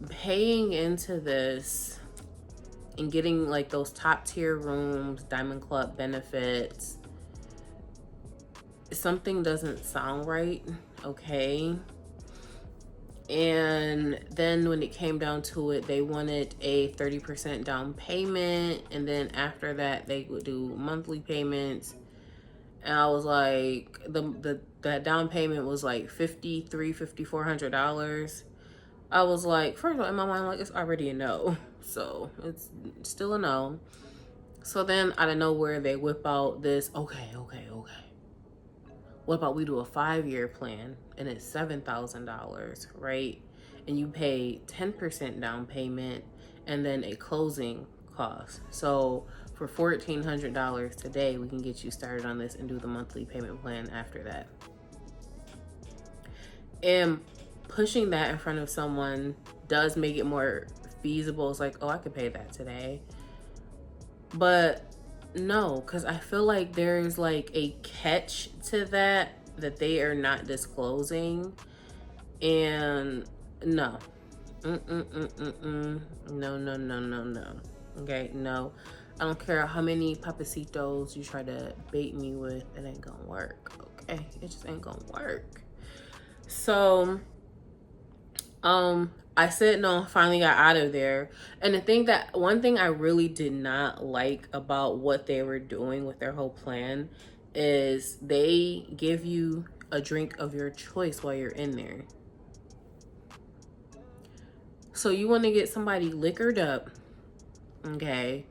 paying into this and getting like those top tier rooms, Diamond Club benefits, something doesn't sound right, okay? And then when it came down to it, they wanted a 30% down payment, and then after that they would do monthly payments. And I was like, that down payment was like $5,400. I was like, first of all, in my mind, like, it's already a no. So it's still a no. So then out of nowhere, they whip out this, okay. What about we do a 5-year plan and it's $7,000, right? And you pay 10% down payment and then a closing cost. So for $1,400 today, we can get you started on this and do the monthly payment plan after that. And pushing that in front of someone does make it more feasible. It's like, oh, I could pay that today. But no, because I feel like there's like a catch to that they are not disclosing. And no. No. Okay, no. I don't care how many papacitos you try to bait me with, it ain't gonna work. Okay, it just ain't gonna work. So I said no, finally got out of there. And one thing I really did not like about what they were doing with their whole plan is they give you a drink of your choice while you're in there. So you want to get somebody liquored up okay,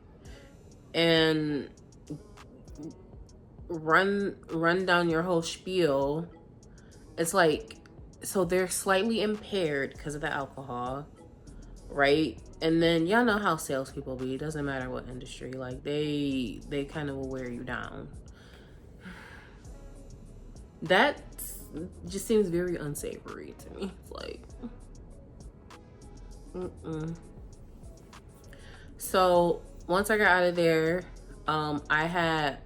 and run down your whole spiel. It's like, so they're slightly impaired because of the alcohol, right? And then y'all know how salespeople be. It doesn't matter what industry. Like they kind of will wear you down. That just seems very unsavory to me. It's like, So once I got out of there, I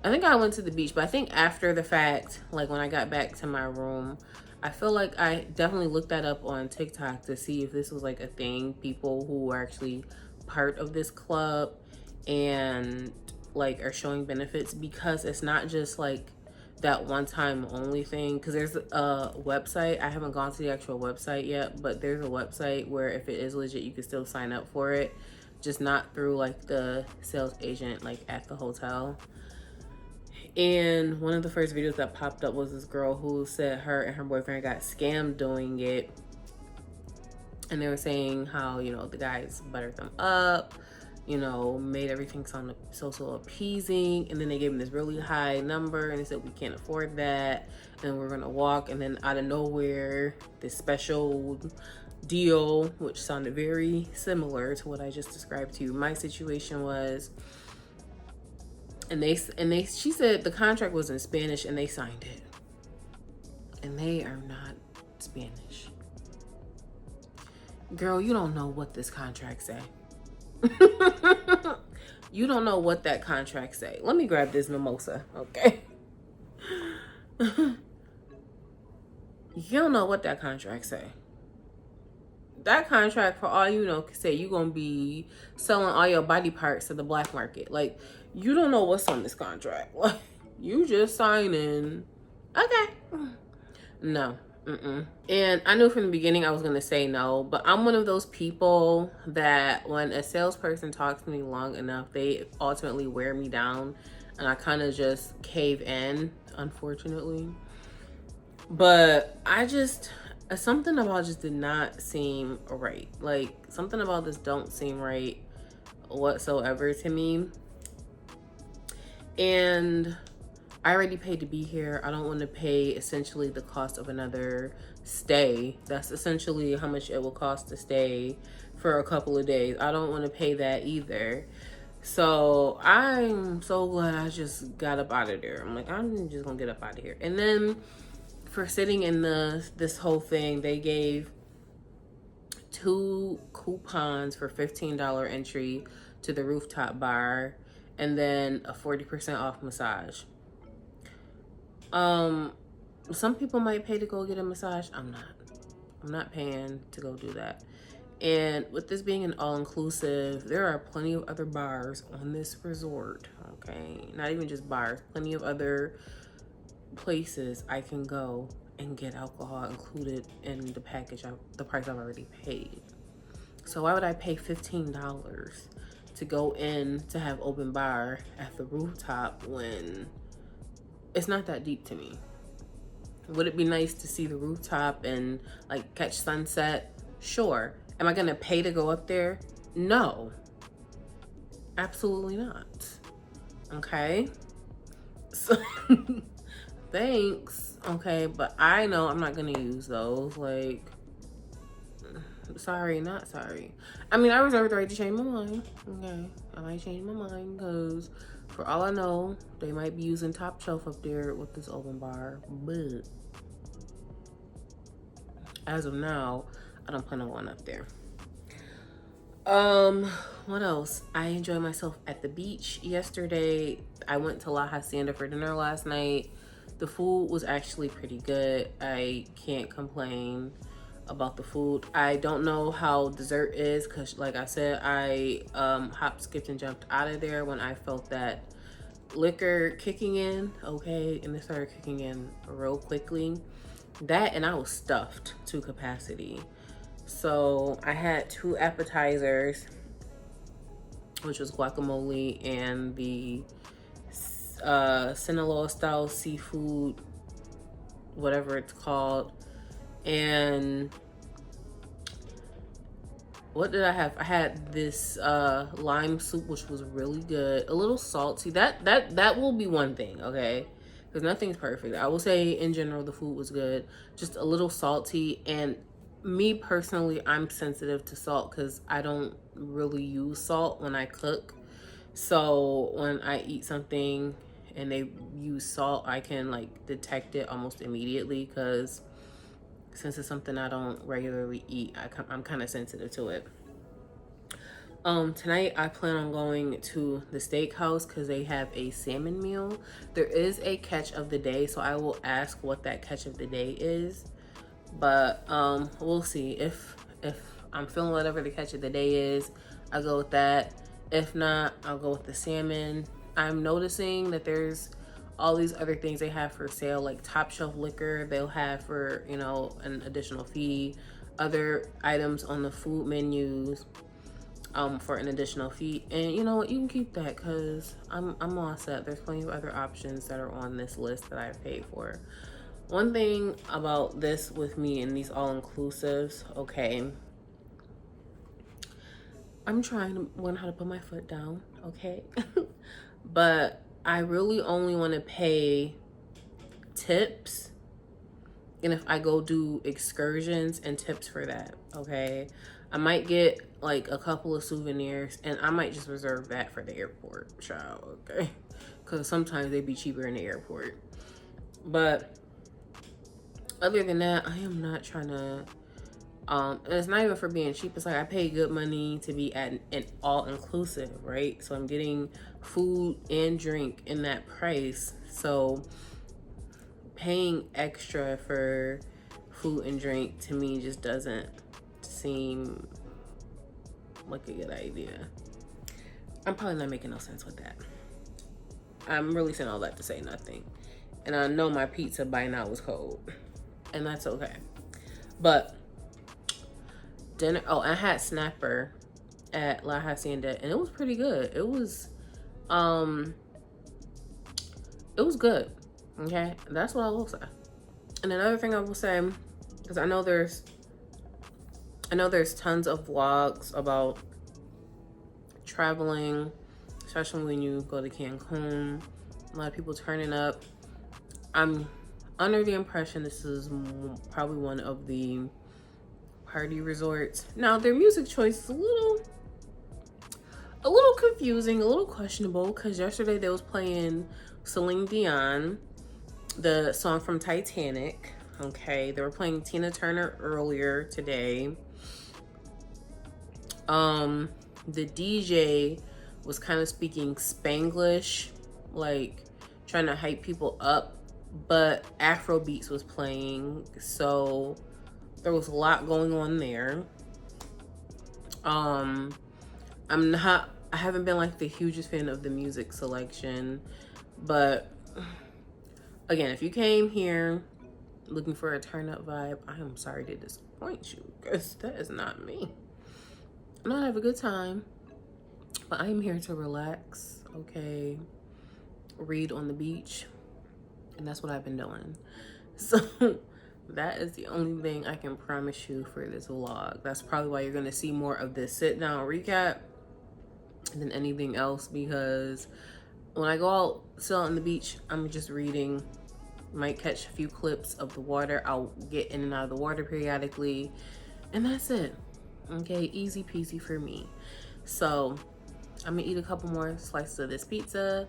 think I went to the beach, but I think after the fact, like when I got back to my room, I feel like I definitely looked that up on TikTok to see if this was like a thing. People who are actually part of this club and like are showing benefits, because it's not just like that one time only thing. Because there's a website, I haven't gone to the actual website yet, but there's a website where if it is legit, you can still sign up for it, just not through like the sales agent like at the hotel. And one of the first videos that popped up was this girl who said her and her boyfriend got scammed doing it. And they were saying how, you know, the guys buttered them up, you know, made everything sound so appeasing. And then they gave them this really high number and they said, we can't afford that. And we're going to walk. And then out of nowhere, this special deal, which sounded very similar to what I just described to you. My situation was, she said the contract was in Spanish and they signed it. And they are not Spanish. Girl, you don't know what this contract say. You don't know what that contract say. Let me grab this mimosa, okay? You don't know what that contract say. That contract, for all you know, could say you're gonna be selling all your body parts to the black market. Like, you don't know what's on this contract. Like, you just signing. Okay. No. And I knew from the beginning I was gonna say no, but I'm one of those people that when a salesperson talks to me long enough, they ultimately wear me down, and I kind of just cave in, unfortunately. But something about just did not seem right. Like, something about this don't seem right whatsoever to me. And I already paid to be here. I don't want to pay essentially the cost of another stay. That's essentially how much it will cost to stay for a couple of days. I don't want to pay that either. So I'm so glad I just got up out of there. I'm like, I'm just gonna get up out of here. And then for sitting in this whole thing, they gave 2 coupons for $15 entry to the rooftop bar, and then a 40% off massage. Some people might pay to go get a massage. I'm not paying to go do that. And with this being an all-inclusive, there are plenty of other bars on this resort, okay? Not even just bars, plenty of other places I can go and get alcohol included in the package, the price I've already paid. So why would I pay $15 to go in to have open bar at the rooftop when it's not that deep to me? Would it be nice to see the rooftop and like catch sunset? Sure. Am I gonna pay to go up there? No, absolutely not. Okay, so thanks. Okay, but I know I'm not gonna use those. Like, sorry, not sorry. I mean, I reserve the right to change my mind. Okay, I might change my mind because for all I know, they might be using top shelf up there with this open bar. But as of now, I don't plan on going up there. What else? I enjoyed myself at the beach yesterday. I went to La Hacienda for dinner last night. The food was actually pretty good. I can't complain about the food. I don't know how dessert is because, like I said, I hopped, skipped, and jumped out of there when I felt that liquor kicking in, okay? And it started kicking in real quickly. That, and I was stuffed to capacity. So I had 2 appetizers, which was guacamole and the Sinaloa style seafood, whatever it's called. And what did I have? I had this lime soup, which was really good. A little salty. That will be one thing, okay? Because nothing's perfect. I will say in general the food was good. Just a little salty. And me personally, I'm sensitive to salt because I don't really use salt when I cook. So when I eat something and they use salt, I can like detect it almost immediately because since it's something I don't regularly eat, I'm kind of sensitive to it. Tonight I plan on going to the steakhouse because they have a salmon meal. There is a catch of the day, so I will ask what that catch of the day is. But we'll see. If I'm feeling whatever the catch of the day is, I'll go with that. If not, I'll go with the salmon. I'm noticing that there's all these other things they have for sale, like top shelf liquor they'll have for, you know, an additional fee. Other items on the food menus for an additional fee. And you know what, you can keep that because I'm all set. There's plenty of other options that are on this list that I've paid for. One thing about this with me and these all-inclusives, okay, I'm trying to learn how to put my foot down, okay? But I really only want to pay tips, and if I go do excursions and tips for that, okay? I might get like a couple of souvenirs, and I might just reserve that for the airport, child, okay? Because sometimes they be cheaper in the airport. But other than that, I am not trying to and it's not even for being cheap. It's like I pay good money to be at an all-inclusive, right? So I'm getting food and drink in that price. So paying extra for food and drink to me just doesn't seem like a good idea. I'm probably not making no sense with that. I'm really saying all that to say nothing. And I know my pizza by now is cold. And that's okay. But dinner, oh, I had snapper at La Hacienda and it was pretty good. It was good. Okay, that's what I will say. And another thing I will say, because I know there's tons of vlogs about traveling, especially when you go to Cancun. A lot of people turning up. I'm under the impression this is probably one of the party resorts. Now their music choice is a little confusing, a little questionable, because yesterday they was playing Celine Dion, the song from Titanic. Okay, they were playing Tina Turner earlier today. The DJ was kind of speaking Spanglish, like trying to hype people up, but Afro beats was playing, so there was a lot going on there. I haven't been like the hugest fan of the music selection, but again, if you came here looking for a turn up vibe, I am sorry to disappoint you because that is not me. I'm not have a good time, but I am here to relax, okay, read on the beach, and that's what I've been doing. So that is the only thing I can promise you for this vlog. That's probably why you're gonna see more of this sit down recap than anything else, because when I go out, sit on the beach, I'm just reading. Might catch a few clips of the water. I'll get in and out of the water periodically, and that's it. Okay, easy peasy for me. So I'm gonna eat a couple more slices of this pizza,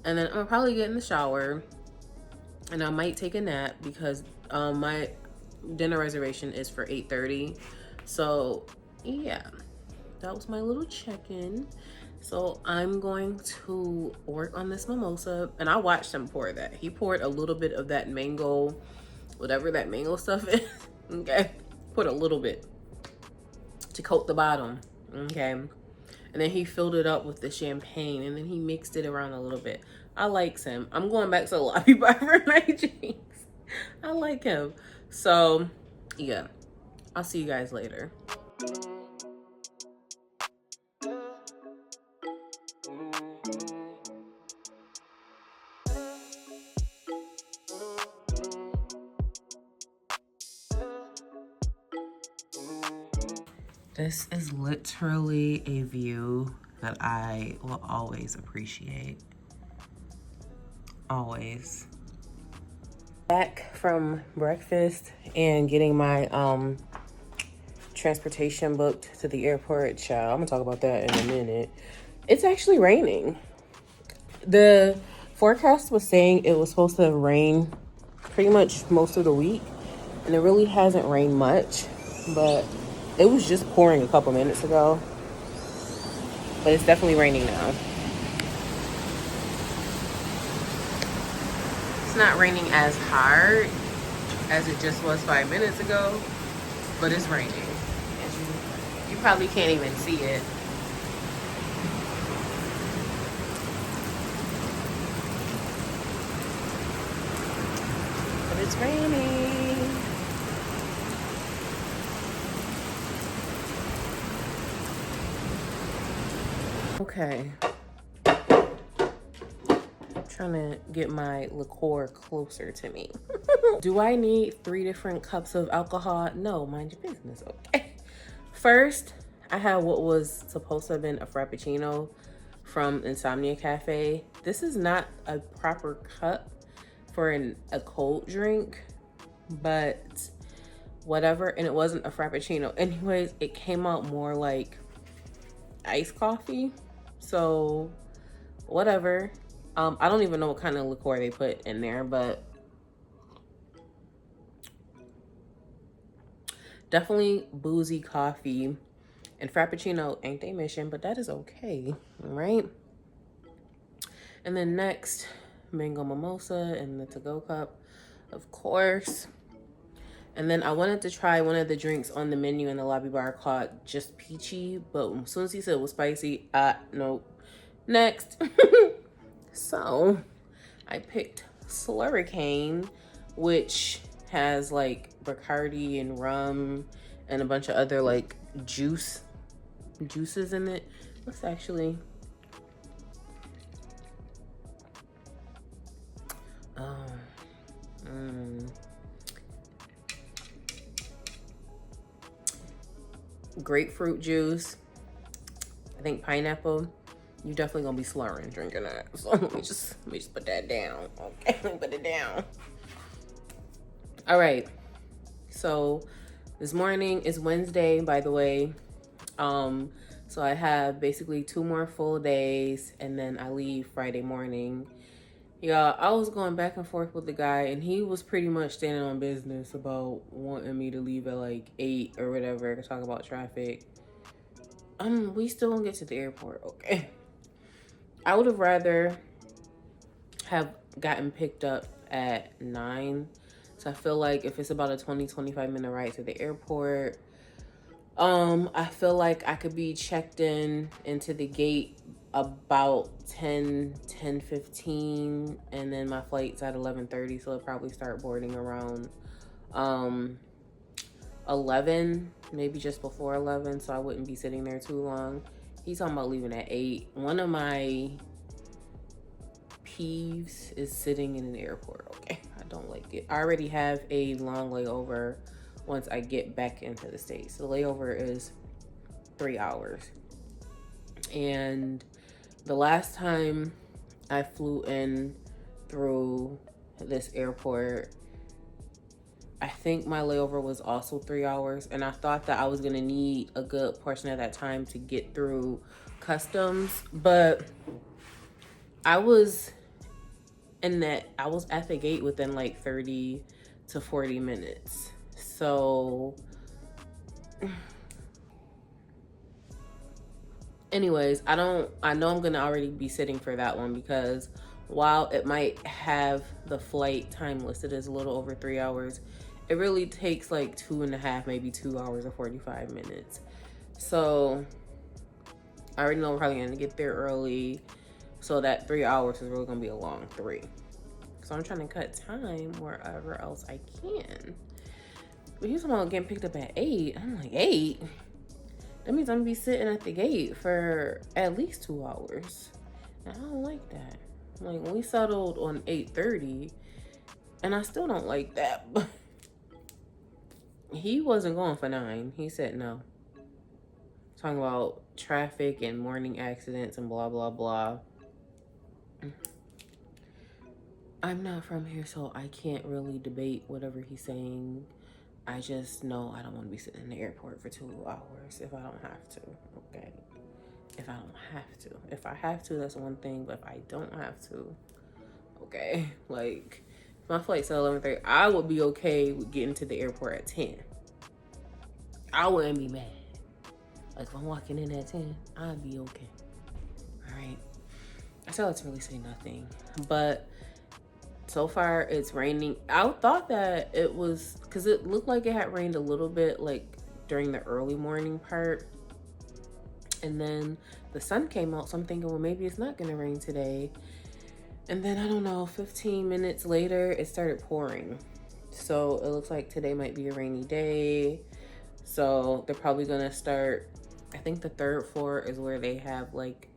and then I'm gonna probably get in the shower, and I might take a nap because my dinner reservation is for 8:30. So yeah, that was my little check-in. So I'm going to work on this mimosa, and I watched him pour that. He poured a little bit of that mango, whatever that mango stuff is. Okay, put a little bit to coat the bottom. Okay, and then he filled it up with the champagne, and then he mixed it around a little bit. I likes him. I'm going back to the lobby by my drinks. I like him. So yeah, I'll see you guys later. This is literally a view that I will always appreciate. Always. Back from breakfast and getting my transportation booked to the airport. Child, I'm gonna talk about that in a minute. It's actually raining. The forecast was saying it was supposed to rain pretty much most of the week, and it really hasn't rained much, but it was just pouring a couple minutes ago. But it's definitely raining now. It's not raining as hard as it just was 5 minutes ago, but it's raining. You probably can't even see it. But it's raining. Okay. Trying to get my liqueur closer to me. Do I need 3 different cups of alcohol? No, mind your business, okay? First, I had what was supposed to have been a Frappuccino from Insomnia Cafe. This is not a proper cup for a cold drink, but whatever. And it wasn't a Frappuccino. Anyways, it came out more like iced coffee. So, whatever. I don't even know what kind of liqueur they put in there, but definitely boozy coffee. And Frappuccino ain't they mission, but that is okay, right? And then next, mango mimosa in the to-go cup, of course. And then I wanted to try one of the drinks on the menu in the lobby bar called Just Peachy, but as soon as he said it was spicy, nope. Next. So, I picked Slurricane, which has like Bacardi and rum and a bunch of other like juices in it. Let's actually grapefruit juice, I think pineapple. You definitely gonna be slurring drinking that. So let me just put that down. Okay, let me put it down. All right. So this morning is Wednesday, by the way. So I have basically 2 more full days, and then I leave Friday morning. Yeah, I was going back and forth with the guy, and he was pretty much standing on business about wanting me to leave at like 8 or whatever to talk about traffic. We still won't get to the airport, okay? I would have rather have gotten picked up at 9. So I feel like if it's about a 20-25 minute ride to the airport, I feel like I could be checked into the gate about 10:15, and then my flight's at 11:30, so I'll probably start boarding around 11, maybe just before 11, so I wouldn't be sitting there too long. He's talking about leaving at 8. One of my peeves is sitting in an airport, okay? I don't like it. I already have a long layover once I get back into the States. The layover is 3 hours. And the last time I flew in through this airport, I think my layover was also 3 hours. And I thought that I was gonna need a good portion of that time to get through customs. But I was at the gate within like 30 to 40 minutes. So anyways, I know I'm gonna already be sitting for that one, because while it might have the flight time listed as a little over 3 hours, it really takes like 2.5, maybe 2 hours or 45 minutes. So I already know we're probably gonna get there early, so that 3 hours is really gonna be a long 3. So I'm trying to cut time wherever else I can. But he's talking about getting picked up at 8. I'm like, 8? That means I'm gonna be sitting at the gate for at least 2 hours. And I don't like that. Like, we settled on 8:30, and I still don't like that. But he wasn't going for 9. He said no. talking about traffic and morning accidents and blah, blah, blah. I'm not from here, so I can't really debate whatever he's saying. I just know I don't want to be sitting in the airport for 2 hours if I don't have to, okay? If I don't have to. If I have to, that's one thing, but if I don't have to, okay? Like, if my flight's at 11:30, I would be okay with getting to the airport at 10. I wouldn't be mad. Like, if I'm walking in at 10, I'd be okay. All right? I still have to really say nothing, but so far it's raining. I thought that it was, because it looked like it had rained a little bit like during the early morning part, and then the sun came out, so I'm thinking, well, maybe it's not gonna rain today. And then I don't know, 15 minutes later it started pouring, so it looks like today might be a rainy day. So they're probably gonna start, I think the 3rd floor is where they have like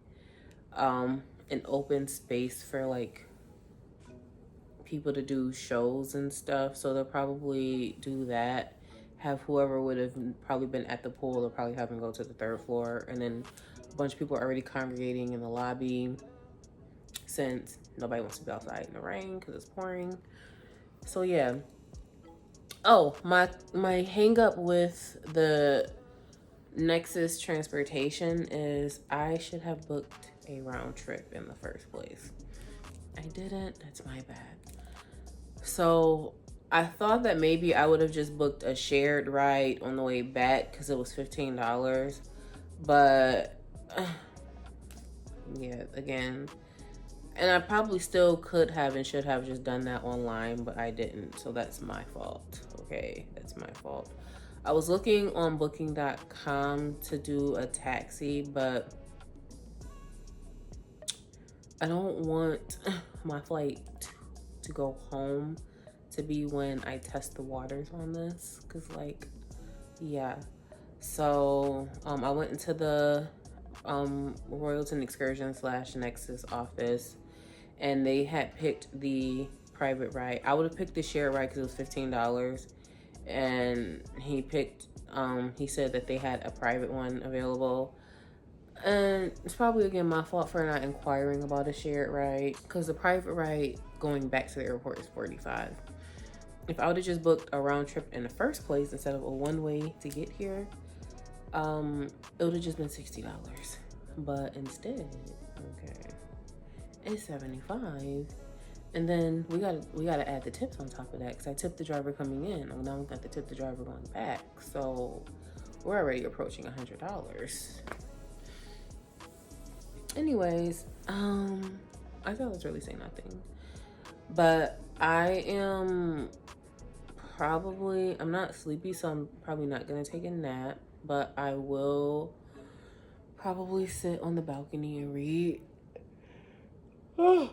an open space for like people to do shows and stuff, so they'll probably do that. Have whoever would have probably been at the pool, they'll probably have them go to the 3rd floor, and then a bunch of people are already congregating in the lobby since nobody wants to be outside in the rain because it's pouring. So yeah. Oh, my hang up with the Nexus transportation is I should have booked a round trip in the first place. I didn't. That's my bad. So I thought that maybe I would have just booked a shared ride on the way back because it was $15. But yeah, again, and I probably still could have and should have just done that online, but I didn't. So that's my fault. Okay, that's my fault. I was looking on booking.com to do a taxi, but I don't want my flight to go home to be when I test the waters on this, because like, yeah. So I went into the Royalton Excursion / Nexus office, and they had picked the private ride. I would have picked the share ride because it was $15, and he picked he said that they had a private one available. And it's probably again my fault for not inquiring about a shared ride, because the private ride going back to the airport is $45. If I would have just booked a round trip in the first place instead of a one-way to get here, it would have just been $60. But instead, okay, it's $75. And then we gotta add the tips on top of that, because I tipped the driver coming in. Now we got to tip the driver going back. So we're already approaching $100. Anyways, I thought I was really saying nothing, but I'm not sleepy, so I'm probably not gonna take a nap, but I will probably sit on the balcony and read. Oh,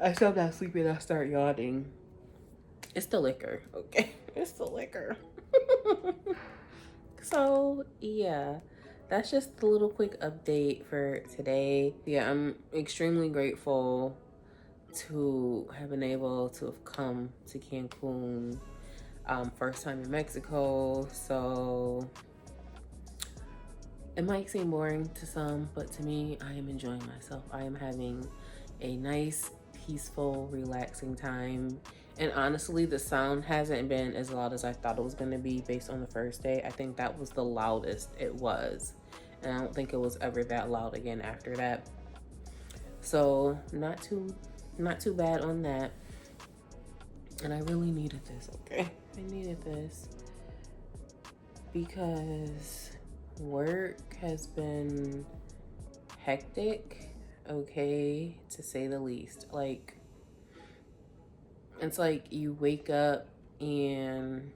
I still not sleepy and I start yawning. It's the liquor, okay? It's the liquor. So yeah, that's just the little quick update for today. Yeah, I'm extremely grateful to have been able to have come to Cancun. First time in Mexico, so it might seem boring to some, but to me, I am enjoying myself. I am having a nice, peaceful, relaxing time. And honestly, the sound hasn't been as loud as I thought it was going to be based on the first day. I think that was the loudest it was. And I don't think it was ever that loud again after that. So not too bad on that. And I really needed this, okay? I needed this because work has been hectic, okay, to say the least. Like, it's like you wake up and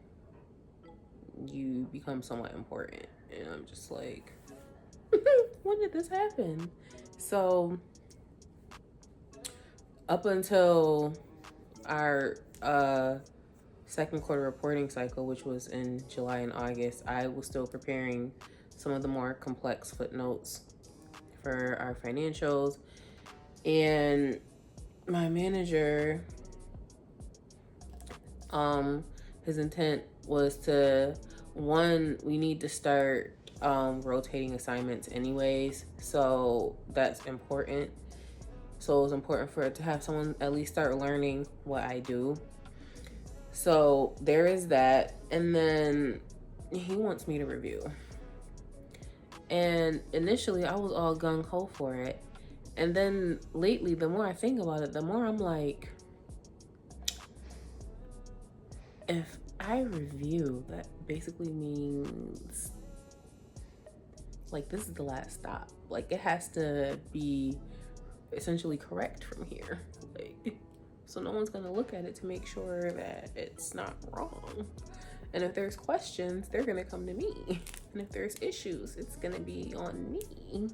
you become somewhat important, and I'm just like, when did this happen? So up until our second quarter reporting cycle, which was in July and August, I was still preparing some of the more complex footnotes for our financials. And my manager, his intent was to, one, we need to start rotating assignments anyways, so that's important. So it was important for it to have someone at least start learning what I do. So there is that. And then he wants me to review. And initially I was all gung-ho for it. And then lately, the more I think about it, the more I'm like, if I review, that basically means like this is the last stop. Like it has to be essentially correct from here. Like, so no one's gonna look at it to make sure that it's not wrong. And if there's questions, they're gonna come to me. And if there's issues, it's gonna be on me.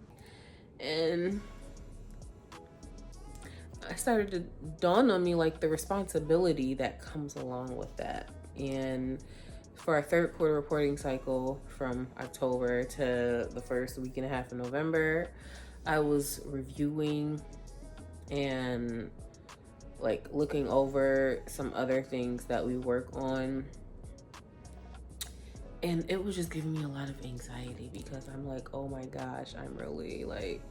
And I started to dawn on me like the responsibility that comes along with that. And for our third quarter reporting cycle from October to the first week and a half of November, I was reviewing and like looking over some other things that we work on. And it was just giving me a lot of anxiety because I'm like, oh my gosh, I'm really like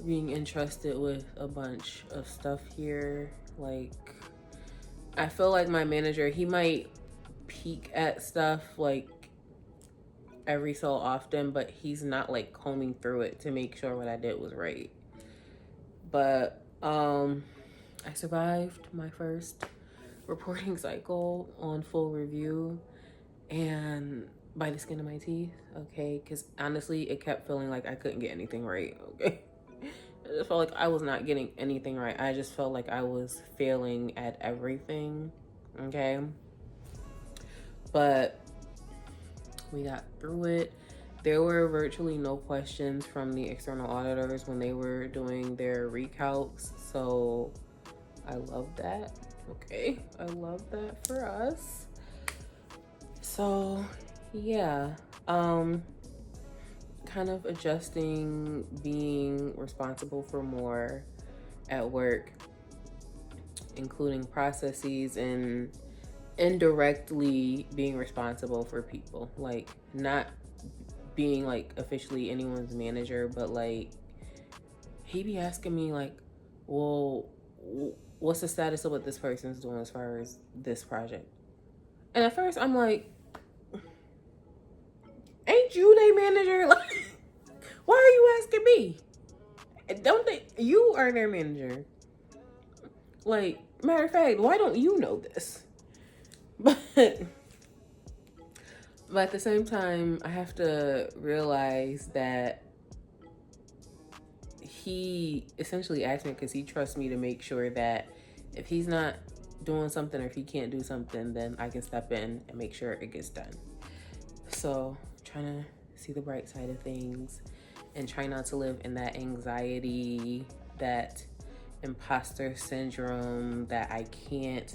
being entrusted with a bunch of stuff here. Like, I feel like my manager, he might peek at stuff like every so often, but he's not like combing through it to make sure what I did was right. But I survived my first reporting cycle on full review, and by the skin of my teeth, okay? Because honestly, it kept feeling like I couldn't get anything right, okay? I just felt like I was not getting anything right. I just felt like I was failing at everything, okay? But we got through it. There were virtually no questions from the external auditors when they were doing their recalcs, so I love that, okay? I love that for us. So yeah, kind of adjusting, being responsible for more at work, including processes and indirectly being responsible for people, like not being like officially anyone's manager, but like he be asking me like, well, what's the status of what this person's doing as far as this project? And at first I'm like, ain't you their manager? Like, why are you asking me? Don't they? You are their manager. Like, matter of fact, why don't you know this? But at the same time, I have to realize that he essentially asked me because he trusts me to make sure that if he's not doing something or if he can't do something, then I can step in and make sure it gets done. So trying to see the bright side of things and try not to live in that anxiety, that imposter syndrome, that I can't,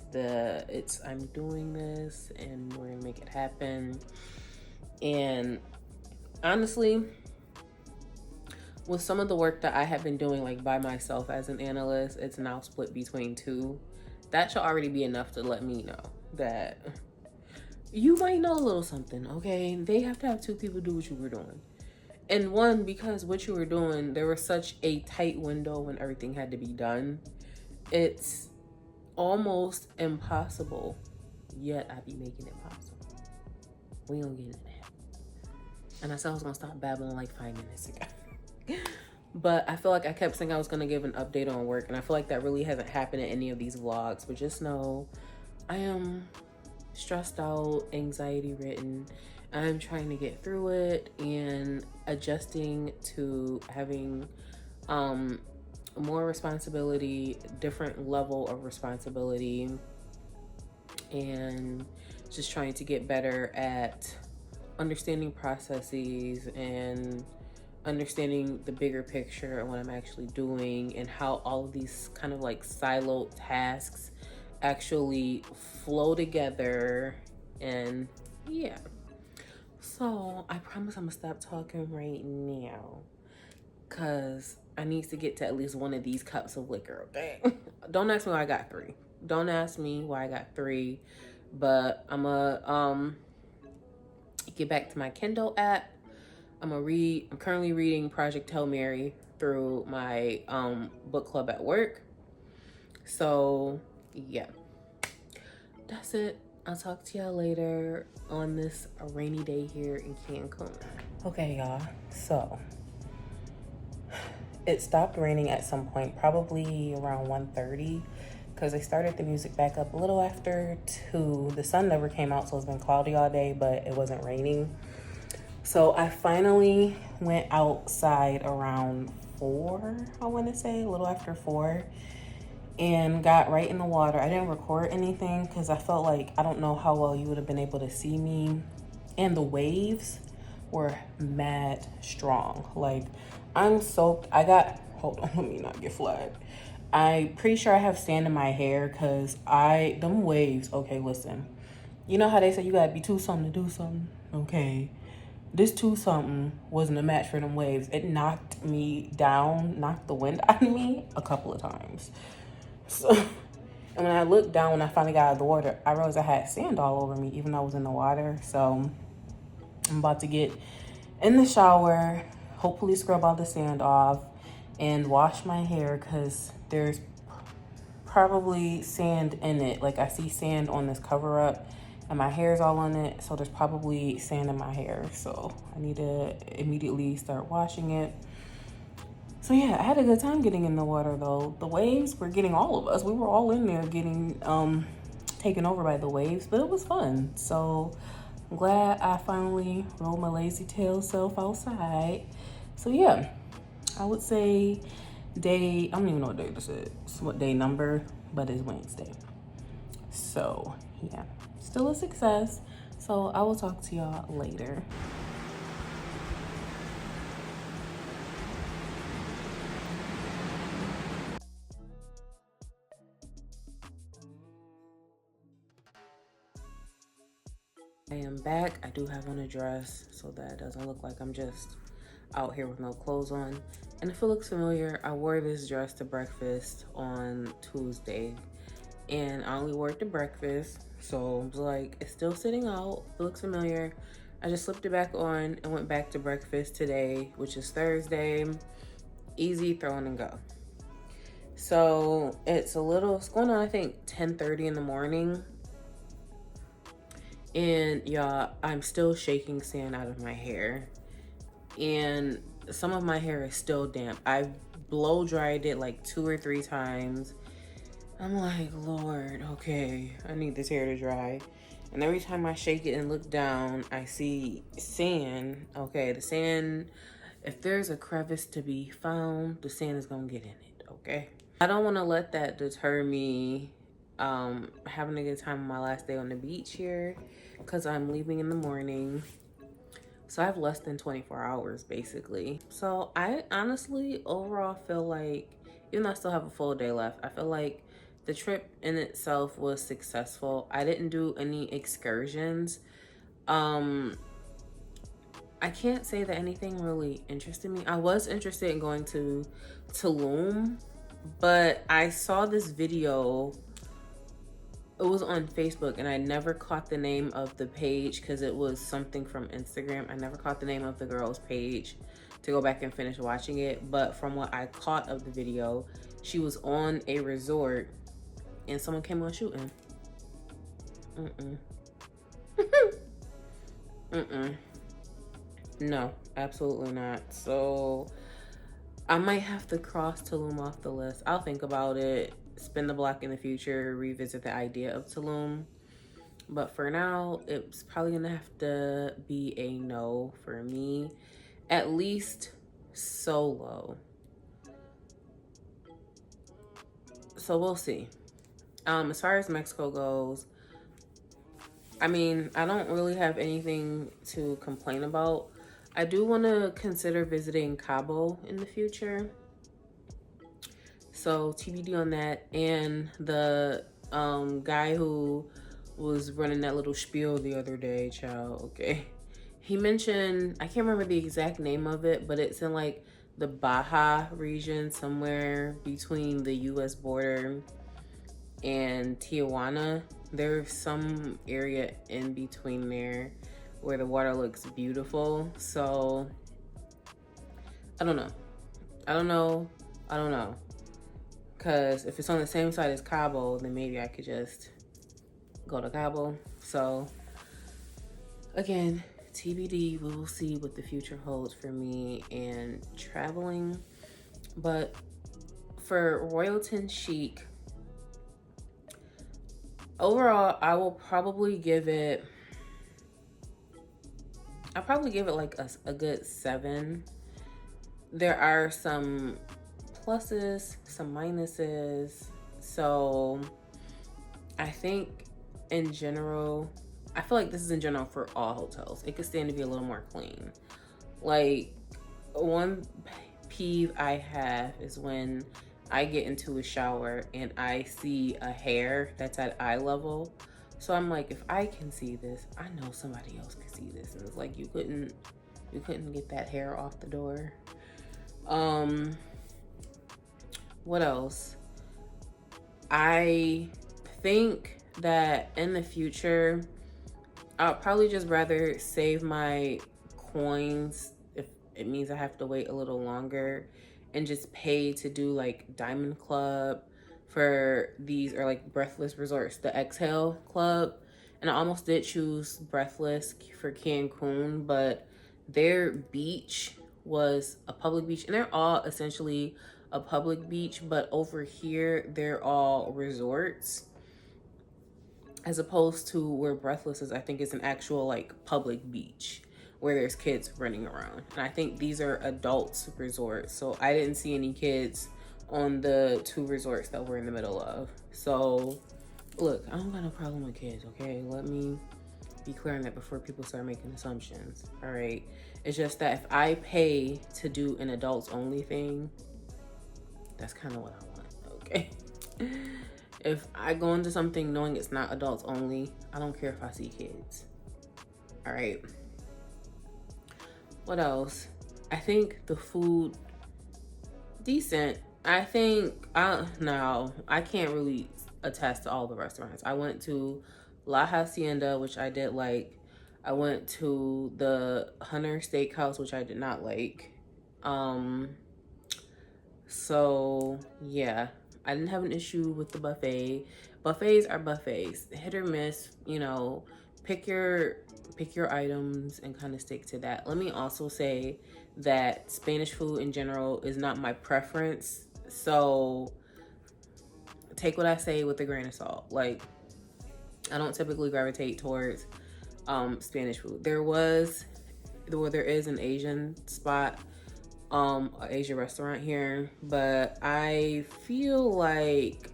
I'm doing this and we're gonna make it happen. And honestly, with some of the work that I have been doing like by myself as an analyst, it's now split between two. That should already be enough to let me know that you might know a little something, okay? They have to have two people do what you were doing. And one, because what you were doing, there was such a tight window when everything had to be done. It's almost impossible, yet I be making it possible. We don't get into that. And I said I was gonna stop babbling like 5 minutes ago. But I feel like I kept saying I was gonna give an update on work, and I feel like that really hasn't happened in any of these vlogs. But just know I am stressed out, anxiety ridden. I'm trying to get through it and adjusting to having more responsibility, different level of responsibility, and just trying to get better at understanding processes and understanding the bigger picture and what I'm actually doing and how all of these kind of like siloed tasks actually flow together. And yeah, so I promise I'm gonna stop talking right now because I need to get to at least one of these cups of liquor, okay? Don't ask me why I got 3. Don't ask me why I got 3, but I'm a get back to my Kindle app. I'm currently reading Project Hail Mary through my book club at work. So yeah, that's it. I'll talk to y'all later on this rainy day here in Cancun. Okay, y'all. So it stopped raining at some point, probably around 1:30, because they started the music back up a little after 2. The sun never came out, so it's been cloudy all day, but it wasn't raining. So I finally went outside around 4, I want to say, a little after 4, and got right in the water. I didn't record anything because I felt like, I don't know how well you would have been able to see me. And the waves were mad strong. Like, I'm soaked. Hold on, let me not get flagged. I'm pretty sure I have sand in my hair because them waves, okay, listen. You know how they say you gotta be too something to do something? Okay. This too something wasn't a match for them waves. It knocked me down, knocked the wind out of me a couple of times. So, and when I looked down, when I finally got out of the water, I realized I had sand all over me, even though I was in the water. So I'm about to get in the shower, hopefully scrub all the sand off, and wash my hair because there's probably sand in it. Like, I see sand on this cover up and my hair's all on it, so there's probably sand in my hair. So I need to immediately start washing it. So yeah, I had a good time getting in the water though. The waves were getting all of us. We were all in there getting taken over by the waves, but it was fun. So I'm glad I finally rolled my lazy tail self outside. So yeah, I would say I don't even know what day this is, what day number, but it's Wednesday. So yeah, still a success. So I will talk to y'all later. I am back. I do have on a dress so that it doesn't look like I'm just out here with no clothes on. And if it looks familiar, I wore this dress to breakfast on Tuesday. And I only wore it to breakfast. So I was like, it's still sitting out. It looks familiar. I just slipped it back on and went back to breakfast today, which is Thursday. Easy, throw in and go. So it's going on, I think, 10:30 in the morning. And y'all, I'm still shaking sand out of my hair. And some of my hair is still damp. I've blow dried it like 2 or 3 times. I'm like, Lord, okay, I need this hair to dry. And every time I shake it and look down, I see sand. Okay, the sand, if there's a crevice to be found, the sand is gonna get in it, okay? I don't wanna let that deter me having a good time on my last day on the beach here, because I'm leaving in the morning. So I have less than 24 hours basically. So I honestly overall feel like, even though I still have a full day left, I feel like the trip in itself was successful. I didn't do any excursions. I can't say that anything really interested me. I was interested in going to Tulum, but I saw this video. It was on Facebook and I never caught the name of the page because it was something from Instagram. I never caught the name of the girl's page to go back and finish watching it. But from what I caught of the video, she was on a resort and someone came on shooting. No, absolutely not. So I might have to cross Tulum off the list. I'll think about it, spin the block in the future, revisit the idea of Tulum. But for now, it's probably gonna have to be a no for me, at least solo. So we'll see. As far as Mexico goes, I mean, I don't really have anything to complain about. I do want to consider visiting Cabo in the future. So TBD on that. And the guy who was running that little spiel the other day, child, okay. He mentioned, I can't remember the exact name of it, but it's in like the Baja region, somewhere between the US border and Tijuana. There's some area in between there where the water looks beautiful. So I don't know. I don't know. I don't know. Because if it's on the same side as Cabo, then maybe I could just go to Cabo. So again, TBD, we will see what the future holds for me and traveling. But for Royalton Chic, overall, I'll probably give it like a good 7. There are some pluses, some minuses. So I think in general, I feel like this is in general for all hotels. It could stand to be a little more clean. Like, one peeve I have is when I get into a shower and I see a hair that's at eye level. So I'm like, if I can see this, I know somebody else can see this. And it's like, you couldn't get that hair off the door. What else? I think that in the future, I'll probably just rather save my coins if it means I have to wait a little longer, and just pay to do like Diamond Club for these, or like Breathless Resorts, the Exhale Club. And I almost did choose Breathless for Cancun, but their beach was a public beach, and they're all essentially a public beach, but over here they're all resorts, as opposed to where Breathless is. I think it's an actual like public beach where there's kids running around, and I think these are adults resorts, so I didn't see any kids on the 2 resorts that we're in the middle of. So look, I don't got no problem with kids, okay? Let me be clear on that before people start making assumptions. All right, it's just that if I pay to do an adults only thing, that's kind of what I want, okay? If I go into something knowing it's not adults only, I don't care if I see kids. All right, what else? I think the food, decent. I think now I can't really attest to all the restaurants. I went to La Hacienda, which I did like. I went to the Hunter Steakhouse, which I did not like. So yeah, I didn't have an issue with the buffet. Buffets are buffets, hit or miss. You know, pick your items and kind of stick to that. Let me also say that Spanish food in general is not my preference, so take what I say with a grain of salt. Like, I don't typically gravitate towards Spanish food. There is an Asian spot, an Asian restaurant here, but I feel like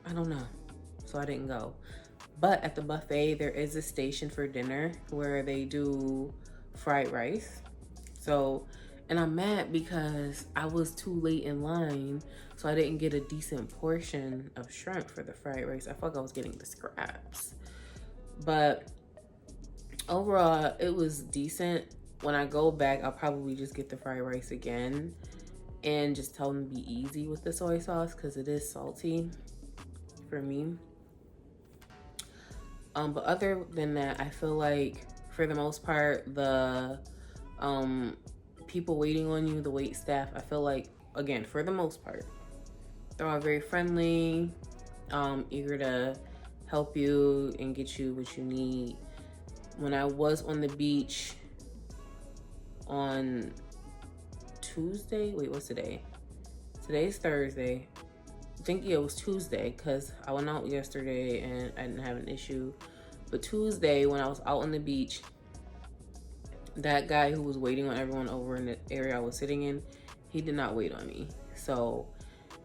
I don't know, so I didn't go. But at the buffet, there is a station for dinner where they do fried rice. So, and I'm mad because I was too late in line, so I didn't get a decent portion of shrimp for the fried rice. I felt like I was getting the scraps. But overall, it was decent. When I go back, I'll probably just get the fried rice again and just tell them to be easy with the soy sauce because it is salty for me. But other than that, I feel like for the most part, the people waiting on you, the wait staff, I feel like, again, for the most part, they're all very friendly, eager to help you and get you what you need. When I was on the beach on Tuesday, wait, what's today? Today's Thursday. I think it was Tuesday because I went out yesterday and I didn't have an issue. But Tuesday, when I was out on the beach, that guy who was waiting on everyone over in the area I was sitting in, he did not wait on me. So,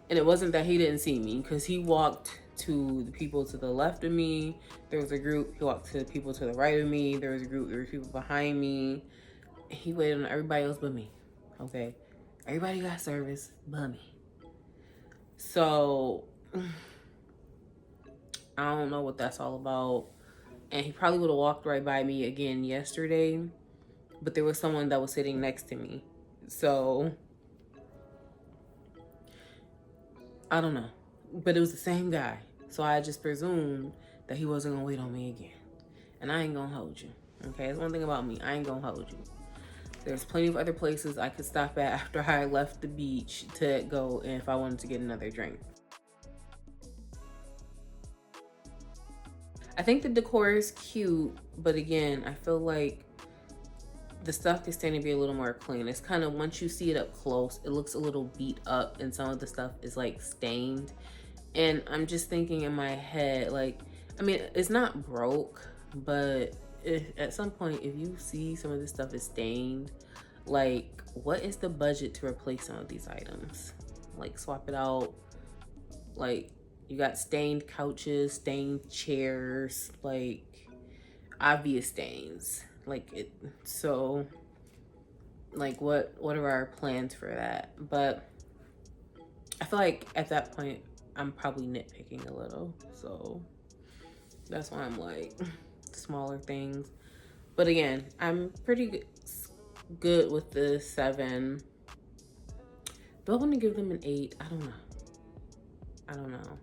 and it wasn't that he didn't see me, because he walked to the people to the left of me. There was a group. He walked to the people to the right of me. There was a group. There were people behind me. He waited on everybody else but me. Okay, everybody got service but me. So I don't know what that's all about. And he probably would have walked right by me again yesterday, but there was someone that was sitting next to me. So I don't know, but it was the same guy. So I just presumed that he wasn't gonna wait on me again. And I ain't gonna hold you. Okay, that's one thing about me. I ain't gonna hold you. There's plenty of other places I could stop at after I left the beach to go if I wanted to get another drink. I think the decor is cute, but again, I feel like the stuff could stand to be a little more clean. It's kind of, once you see it up close, it looks a little beat up and some of the stuff is like stained. And I'm just thinking in my head, like, I mean, it's not broke, but at some point, if you see some of this stuff is stained, like, what is the budget to replace some of these items? Like, swap it out. Like, you got stained couches, stained chairs, like obvious stains. Like it, so like what are our plans for that? But I feel like at that point I'm probably nitpicking a little, so that's why I'm like smaller things. But again, I'm pretty good with the 7. Do I want to give them an 8? I don't know.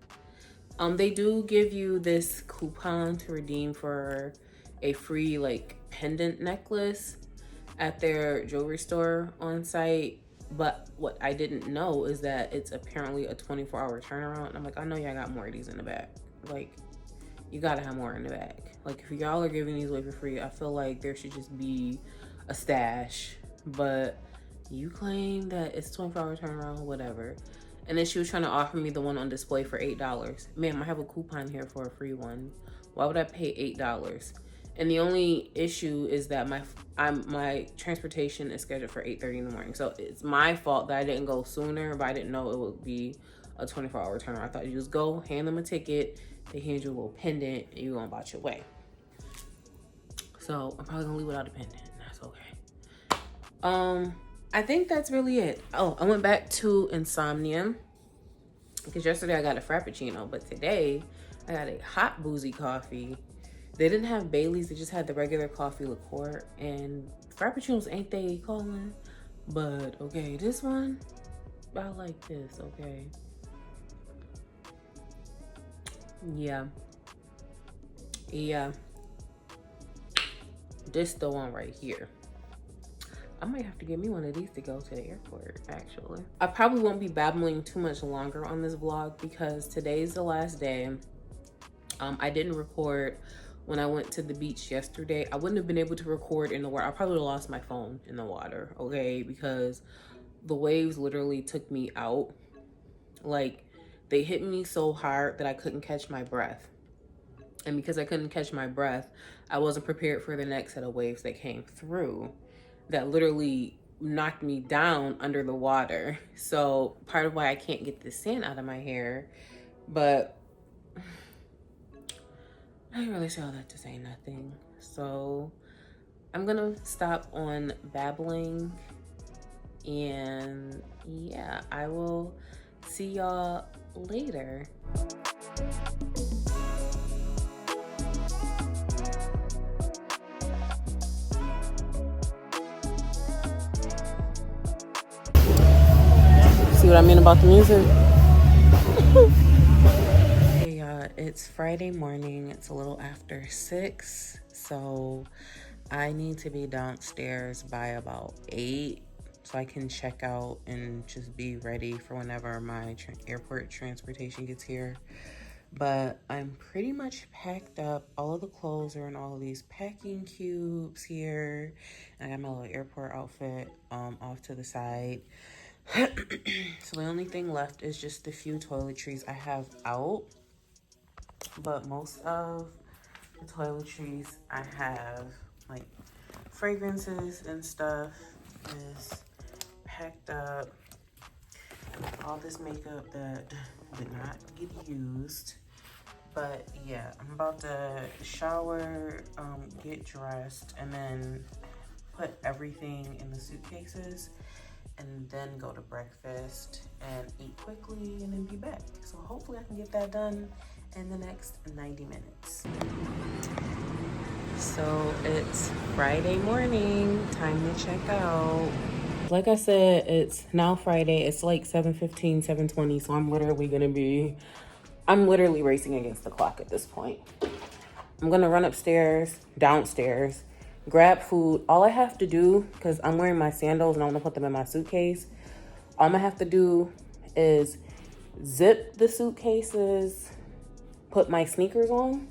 They do give you this coupon to redeem for a free like pendant necklace at their jewelry store on site. But what I didn't know is that it's apparently a 24-hour turnaround. I'm like, I know y'all got more of these in the back. Like, you gotta have more in the back. Like, if y'all are giving these away for free, I feel like there should just be a stash. But you claim that it's 24-hour turnaround, whatever. And then she was trying to offer me the one on display for $8. Ma'am, I have a coupon here for a free one. Why would I pay $8? And the only issue is that my transportation is scheduled for 8:30 in the morning. So it's my fault that I didn't go sooner, but I didn't know it would be a 24-hour turnaround. I thought you just go, hand them a ticket, they hand you a little pendant, and you're gonna about your way. So I'm probably gonna leave without a pendant. That's okay. I think that's really it. Oh, I went back to Insomnia because yesterday I got a Frappuccino, but today I got a hot boozy coffee. They didn't have Bailey's, they just had the regular coffee liqueur, and Frappuccinos ain't they calling? But okay, this one, I like this, okay? Yeah. This the one right here. I might have to get me one of these to go to the airport, actually. I probably won't be babbling too much longer on this vlog because today's the last day. I didn't record when I went to the beach yesterday. I wouldn't have been able to record in the water. I probably would have lost my phone in the water, okay? Because the waves literally took me out. Like, they hit me so hard that I couldn't catch my breath. And because I couldn't catch my breath, I wasn't prepared for the next set of waves that came through that literally knocked me down under the water. So part of why I can't get the sand out of my hair, but I didn't really say all that to say nothing. So I'm gonna stop on babbling, and yeah, I will see y'all later. See what I mean about the music? Hey y'all, it's Friday morning. It's a little after 6, so I need to be downstairs by about 8 so I can check out and just be ready for whenever my airport transportation gets here. But I'm pretty much packed up. All of the clothes are in all of these packing cubes here. I got my little airport outfit off to the side. So the only thing left is just the few toiletries I have out. But most of the toiletries I have, like fragrances and stuff, is packed up. All this makeup that did not get used. But yeah, I'm about to shower, get dressed, and then put everything in the suitcases, and then go to breakfast and eat quickly and then be back. So hopefully I can get that done in the next 90 minutes. So it's Friday morning, time to check out. Like I said, it's now Friday. It's like 7:15, 7:20, so I'm literally gonna be I'm literally racing against the clock at this point. I'm gonna run downstairs, grab food. All I have to do, because I'm wearing my sandals and I want to put them in my suitcase, all I have to do is zip the suitcases, put my sneakers on,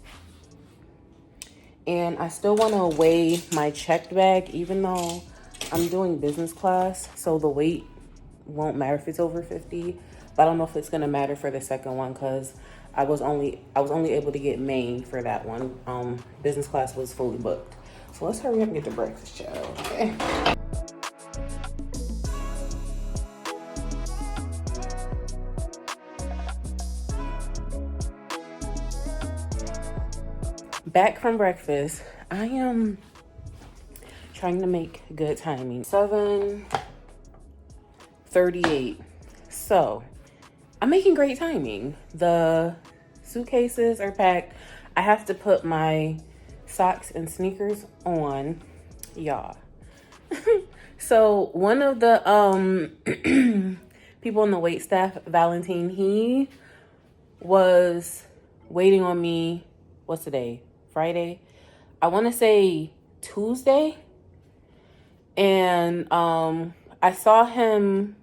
and I still want to weigh my checked bag, even though I'm doing business class, so the weight won't matter if it's over 50. But I don't know if it's gonna matter for the second one, because I was only able to get Maine for that one. Business class was fully booked. So let's hurry up and get to breakfast, child. Okay. Back from breakfast, I am trying to make good timing. 7:38. So I'm making great timing. The suitcases are packed. I have to put my socks and sneakers on, y'all. So one of the people on the wait staff, Valentine, he was waiting on me. What's today? Friday? I want to say Tuesday. And I saw him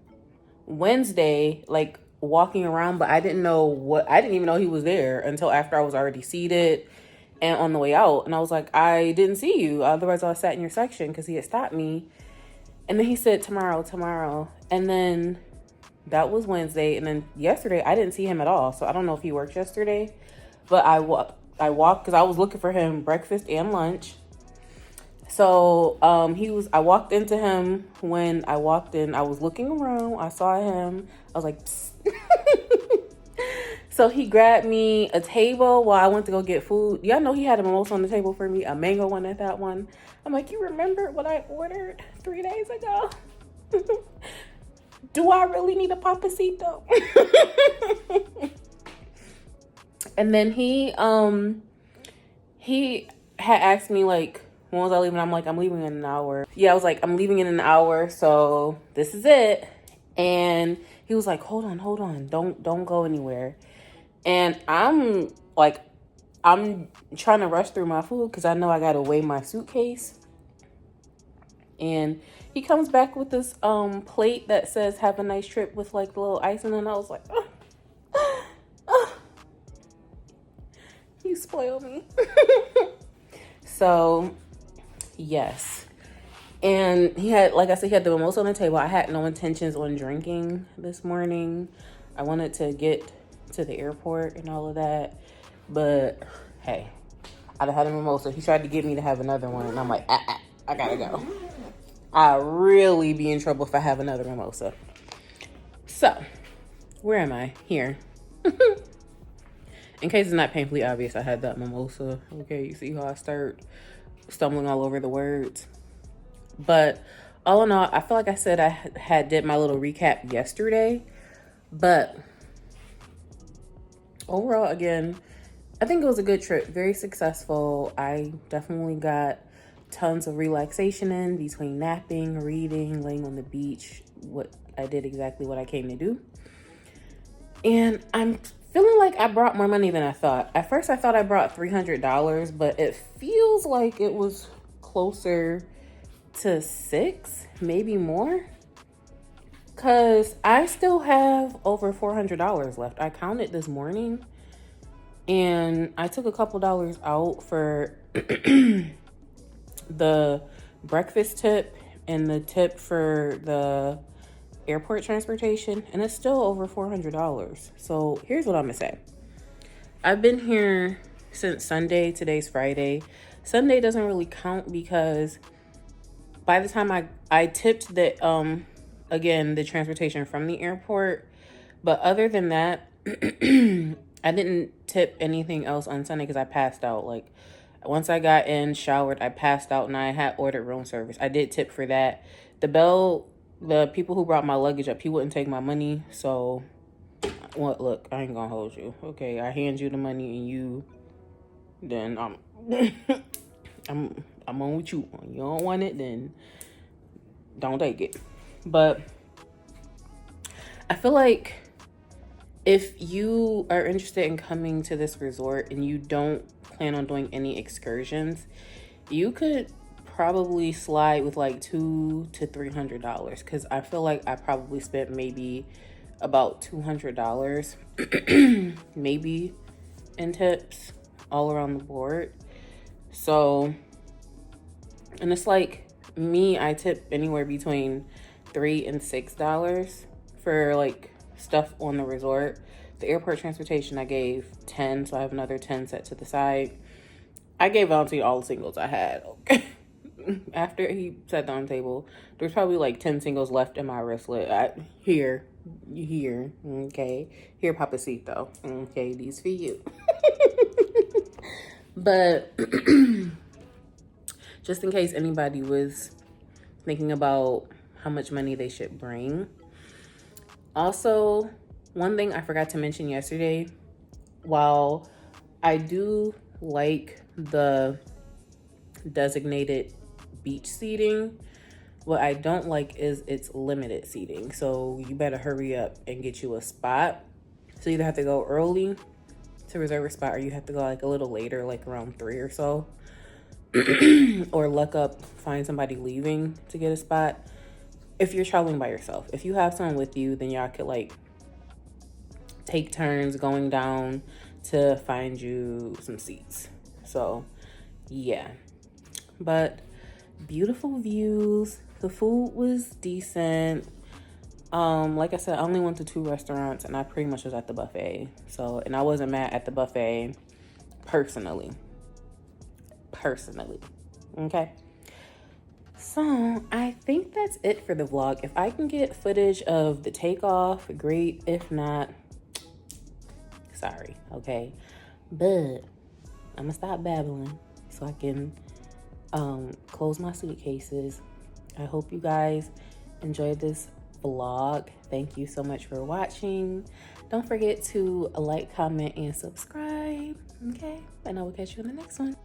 Wednesday, like walking around, but I didn't even know he was there until after I was already seated and on the way out. And I was like, I didn't see you. Otherwise, I was sat in your section, because he had stopped me. And then he said, tomorrow. And then that was Wednesday. And then yesterday, I didn't see him at all. So I don't know if he worked yesterday. But I walked because I was looking for him breakfast and lunch. So I walked into him. When I walked in, I was looking around. I saw him. I was like, psst. So he grabbed me a table while I went to go get food. Y'all know he had a mimosa on the table for me, a mango one at that one. I'm like, you remember what I ordered 3 days ago? Do I really need a papacito? And then he had asked me, like, when was I leaving? I'm like, I'm leaving in an hour. Yeah, I was like, I'm leaving in an hour, so this is it. And he was like, hold on, don't go anywhere. And I'm trying to rush through my food because I know I gotta weigh my suitcase. And he comes back with this plate that says "Have a nice trip" with like the little icing, and I was like, you spoil me. So yes. And he had, like I said, he had the mimosa on the table. I had no intentions on drinking this morning. I wanted to get to the airport and all of that. But hey, I'd have had a mimosa. He tried to get me to have another one. And I'm like, I gotta go. I'll really be in trouble if I have another mimosa. So, where am I? Here. In case it's not painfully obvious, I had that mimosa. Okay, you see how I start stumbling all over the words. But all in all, I feel like I said I did my little recap yesterday. But overall, again, I think it was a good trip. Very successful. I definitely got tons of relaxation in between napping, reading, laying on the beach. I did exactly what I came to do. And I'm feeling like I brought more money than I thought. At first, I thought I brought $300, but it feels like it was closer to $600, maybe more. Cause I still have over $400 left. I counted this morning, and I took a couple dollars out for the breakfast tip and the tip for the airport transportation, and it's still over $400. So here's what I'm gonna say. I've been here since Sunday. Today's Friday. Sunday doesn't really count because by the time I tipped the the transportation from the airport, but other than that, I didn't tip anything else on Sunday because I passed out. Like, once I got in, showered, I passed out, and I had ordered room service. I did tip for that. The people who brought my luggage up, he wouldn't take my money. So, look, I ain't gonna hold you. Okay, I hand you the money, and then I'm on with you. You don't want it, then don't take it. But I feel like If you are interested in coming to this resort and you don't plan on doing any excursions, you could probably slide with like $200 to $300, because I feel like I probably spent maybe about $200 maybe in tips all around the board. So, and it's like me, I tip anywhere between $3 and $6 for like stuff on the resort. The airport transportation I gave 10, so I have another 10 set to the side. I gave Valentine all the singles I had, okay? After he sat down table, there's probably like 10 singles left in my wristlet. Here, okay? Here, Papacito, okay? These for you. But just in case anybody was thinking about how much money they should bring. Also, one thing I forgot to mention yesterday, while I do like the designated beach seating, what I don't like is it's limited seating. So you better hurry up and get you a spot. So you either have to go early to reserve a spot, or you have to go like a little later, like around 3 or so. Or look up, find somebody leaving to get a spot. If you're traveling by yourself, if you have someone with you, then y'all could like take turns going down to find you some seats. So yeah, but beautiful views. The food was decent. Like I said, I only went to 2 restaurants and I pretty much was at the buffet. So, and I wasn't mad at the buffet personally. Okay. So I think that's it for the vlog. If I can get footage of the takeoff, great. If not, sorry, okay? But I'm gonna stop babbling so I can close my suitcases. I hope you guys enjoyed this vlog. Thank you so much for watching. Don't forget to like, comment, and subscribe, okay? And I will catch you in the next one.